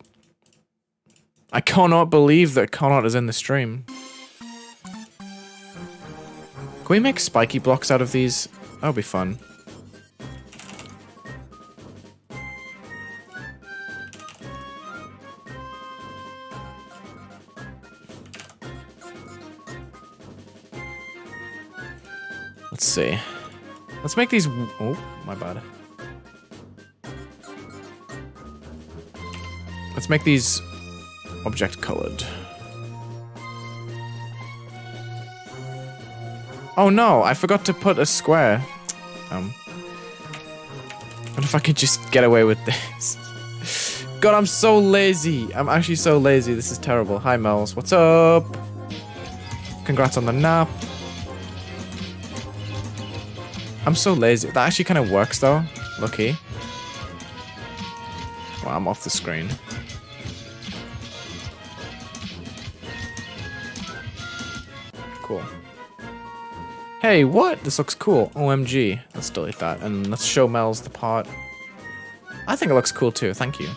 I cannot believe that Connaught is in the stream. Can we make spiky blocks out of these? That would be fun. Let's see. Let's make these... Oh, my bad. Let's make these object colored. Oh no, I forgot to put a square. What if I could just get away with this? God, I'm so lazy. I'm actually so lazy. This is terrible. Hi, Mels. What's up? Congrats on the nap. I'm so lazy. That actually kind of works, though. Lucky. Well, I'm off the screen. Cool. Hey, what? This looks cool. OMG. Let's delete that. And let's show Mels the part. I think it looks cool, too. Thank you.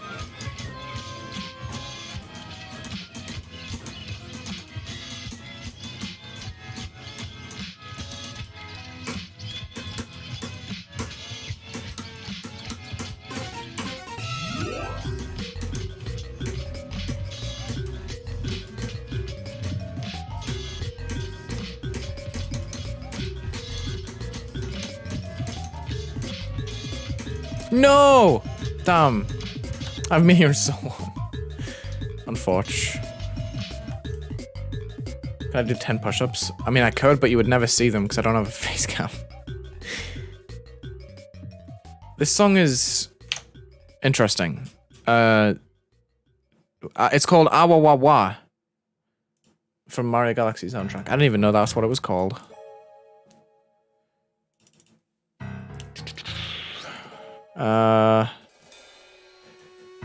No! Damn. I've been here so long. Unfortunate. Can I do 10 push-ups? I mean, I could, but you would never see them because I don't have a face cam. This song is interesting. It's called Awa Wa Wa from Mario Galaxy soundtrack. I didn't even know that's what it was called.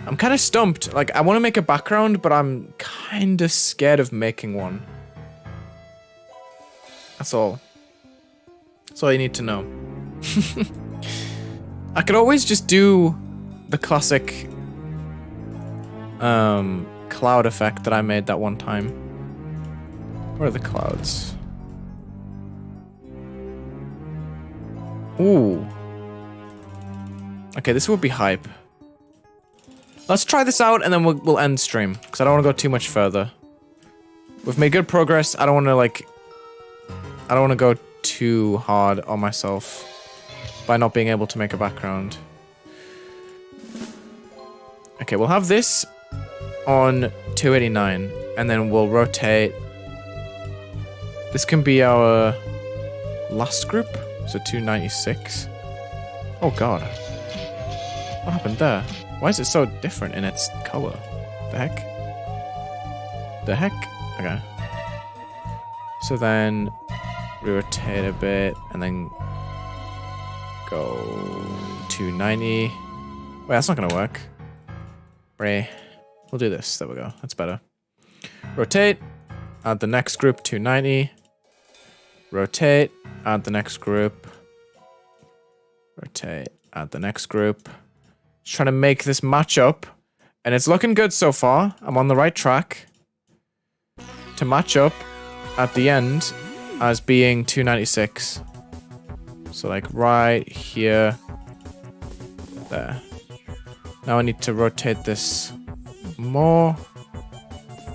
I'm kind of stumped. Like, I want to make a background, but I'm kind of scared of making one. That's all. That's all you need to know. I could always just do the classic cloud effect that I made that one time. Where are the clouds? Ooh. Okay, this would be hype. Let's try this out and then we'll end stream, because I don't want to go too much further. We've made good progress. I don't want to I don't want to go too hard on myself by not being able to make a background. Okay, we'll have this on 289 and then we'll rotate. This can be our last group, so 296. Oh god. What happened there? Why is it so different in its color? The heck? The heck? Okay. So then rotate a bit and then go 290. Wait, that's not gonna work. Ray. We'll do this. There we go. That's better. Rotate. Add the next group 290. Rotate. Add the next group. Rotate. Add the next group. Just trying to make this match up. And it's looking good so far. I'm on the right track to match up at the end as being 296. So like right here. There. Now I need to rotate this more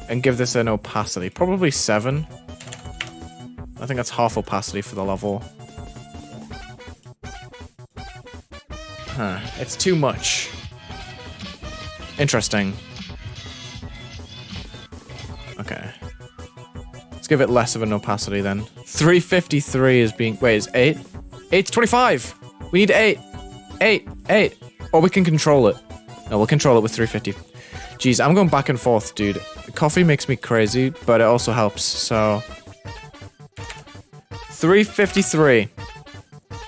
and give this an opacity. Probably 7. I think that's half opacity for the level. Huh, it's too much. Interesting. Okay. Let's give it less of an opacity then. 353 is being... Wait, is 8? 8's 25! We need 8! 8! Or we can control it. No, we'll control it with 350. Jeez, I'm going back and forth, dude. Coffee makes me crazy, but it also helps, so... 353.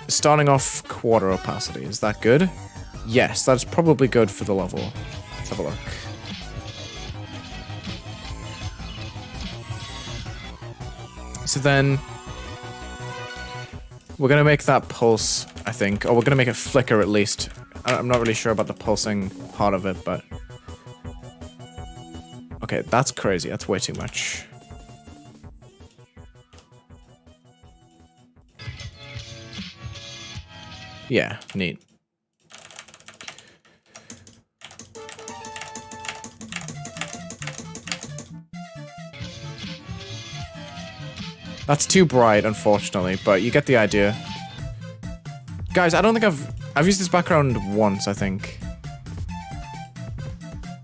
Starting off quarter opacity. Is that good? Yes, that's probably good for the level. Let's have a look. So then... we're going to make that pulse, I think. Or we're going to make it flicker at least. I'm not really sure about the pulsing part of it, but... okay, that's crazy. That's way too much. Yeah, neat. That's too bright, unfortunately, but you get the idea. Guys, I don't think I've used this background once, I think.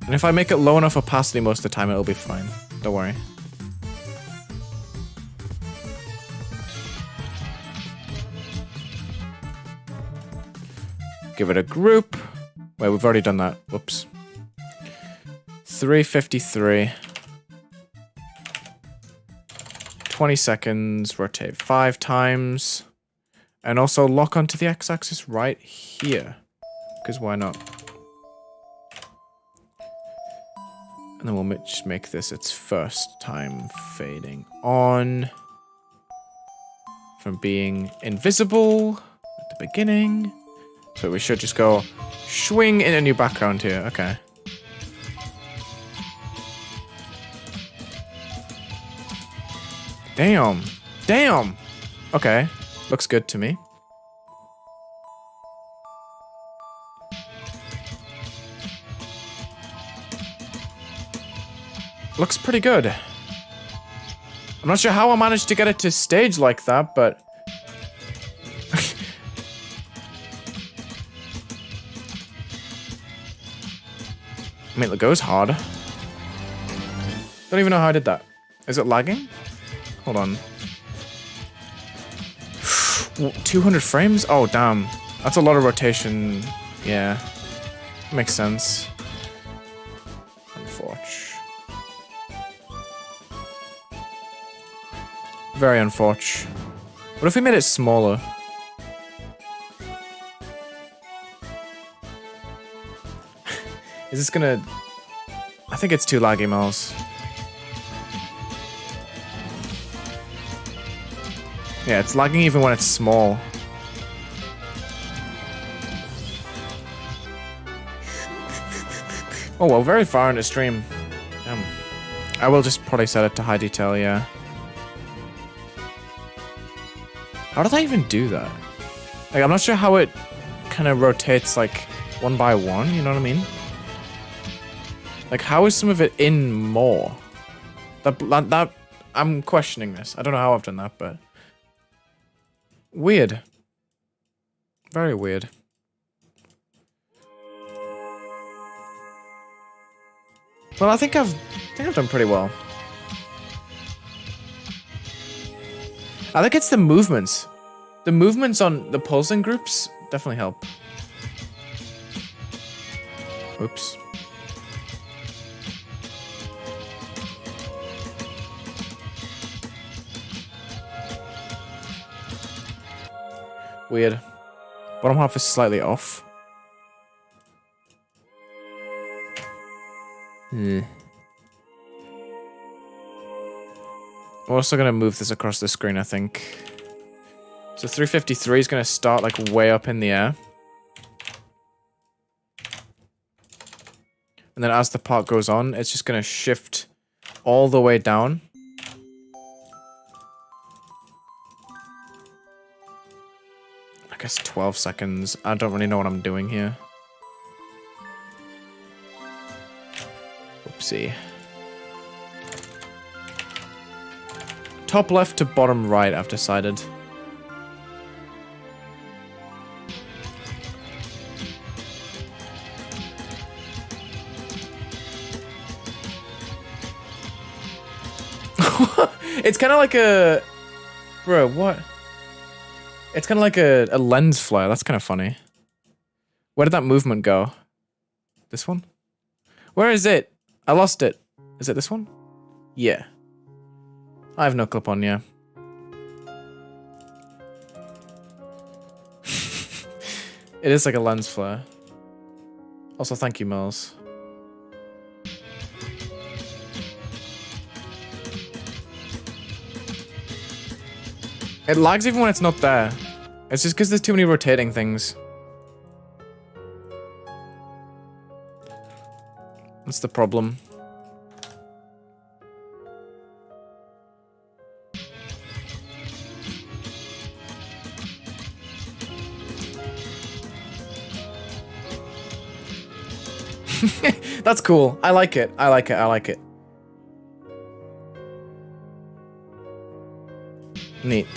And if I make it low enough opacity most of the time, it'll be fine. Don't worry. Give it a group. Wait, we've already done that. Whoops. 353. 20 seconds. Rotate 5 times. And also lock onto the x-axis right here. Because why not? And then we'll just make this its first time fading on. From being invisible at the beginning. So we should just go swing in a new background here. Okay. Damn. Damn. Okay. Looks good to me. Looks pretty good. I'm not sure how I managed to get it to stage like that, but... I mean, it goes hard. Don't even know how I did that. Is it lagging? Hold on. 200 frames? Oh, damn. That's a lot of rotation. Yeah. Makes sense. Unfortunate. Very unfortunate. What if we made it smaller? Is this gonna... I think it's too laggy, Miles. Yeah, it's lagging even when it's small. Oh well, very far into stream. I will just probably set it to high detail, yeah. How did I even do that? Like, I'm not sure how it kind of rotates, like, one by one, you know what I mean? Like, how is some of it in more? That I'm questioning this. I don't know how I've done that, but... Weird. Very weird. Well, I think I've done pretty well. I think it's the movements. The movements on the pulsing groups definitely help. Oops. Weird. Bottom half is slightly off. We're also going to move this across the screen, I think. So 353 is going to start like way up in the air. And then as the part goes on, it's just going to shift all the way down. I guess 12 seconds. I don't really know what I'm doing here. Oopsie. Top left to bottom right, I've decided. It's kind of like a... Bro, what? It's kind of like a lens flare. That's kind of funny. Where did that movement go? This one? Where is it? I lost it. Is it this one? Yeah. I have no clip on, yeah. It is like a lens flare. Also, thank you, Mills. It lags even when it's not there. It's just because there's too many rotating things. That's the problem. That's cool. I like it. I like it. I like it. Neat.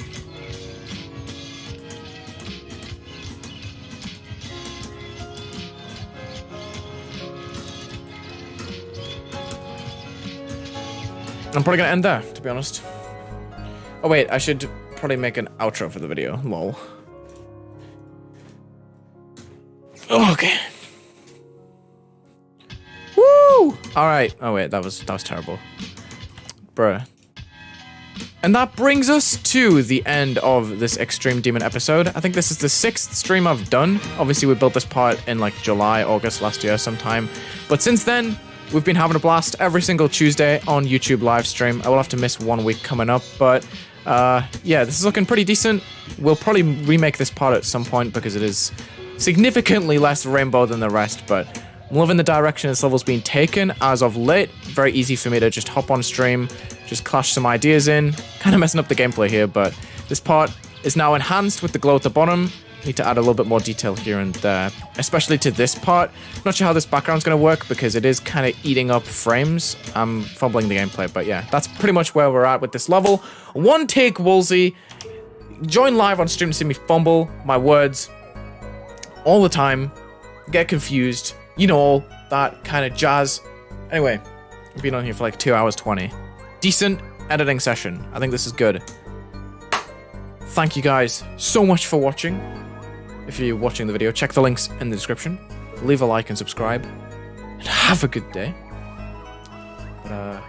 I'm probably gonna end there, to be honest. Oh wait, I should probably make an outro for the video. Lol. Okay. Woo! Alright. Oh wait, that was terrible. Bruh. And that brings us to the end of this Extreme Demon episode. I think this is the 6th stream I've done. Obviously, we built this part in like July, August last year sometime. But since then, we've been having a blast every single Tuesday on YouTube live stream. I will have to miss 1 week coming up, but yeah, this is looking pretty decent. We'll probably remake this part at some point because it is significantly less rainbow than the rest, but I'm loving the direction this level's been taken as of late. Very easy for me to just hop on stream, just clash some ideas in. Kind of messing up the gameplay here, but this part is now enhanced with the glow at the bottom. Need to add a little bit more detail here and there, especially to this part. Not sure how this background's going to work because it is kind of eating up frames. I'm fumbling the gameplay, but yeah, that's pretty much where we're at with this level. One take Wulzy. Join live on stream to see me fumble my words all the time, get confused, you know, all that kind of jazz. Anyway, I've been on here for like 2 hours 20. Decent editing session. I think this is good. Thank you guys so much for watching. If you're watching the video, check the links in the description. Leave a like and subscribe. And have a good day. But,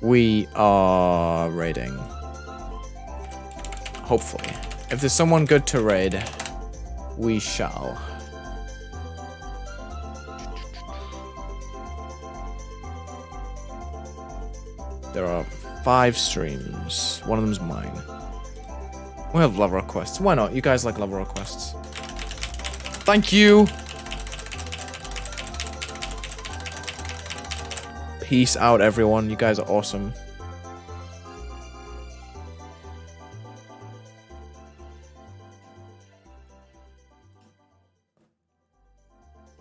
we are raiding. Hopefully. If there's someone good to raid, we shall. There are 5 streams. One of them's mine. We have level requests. Why not? You guys like level requests. Thank you. Peace out, everyone. You guys are awesome.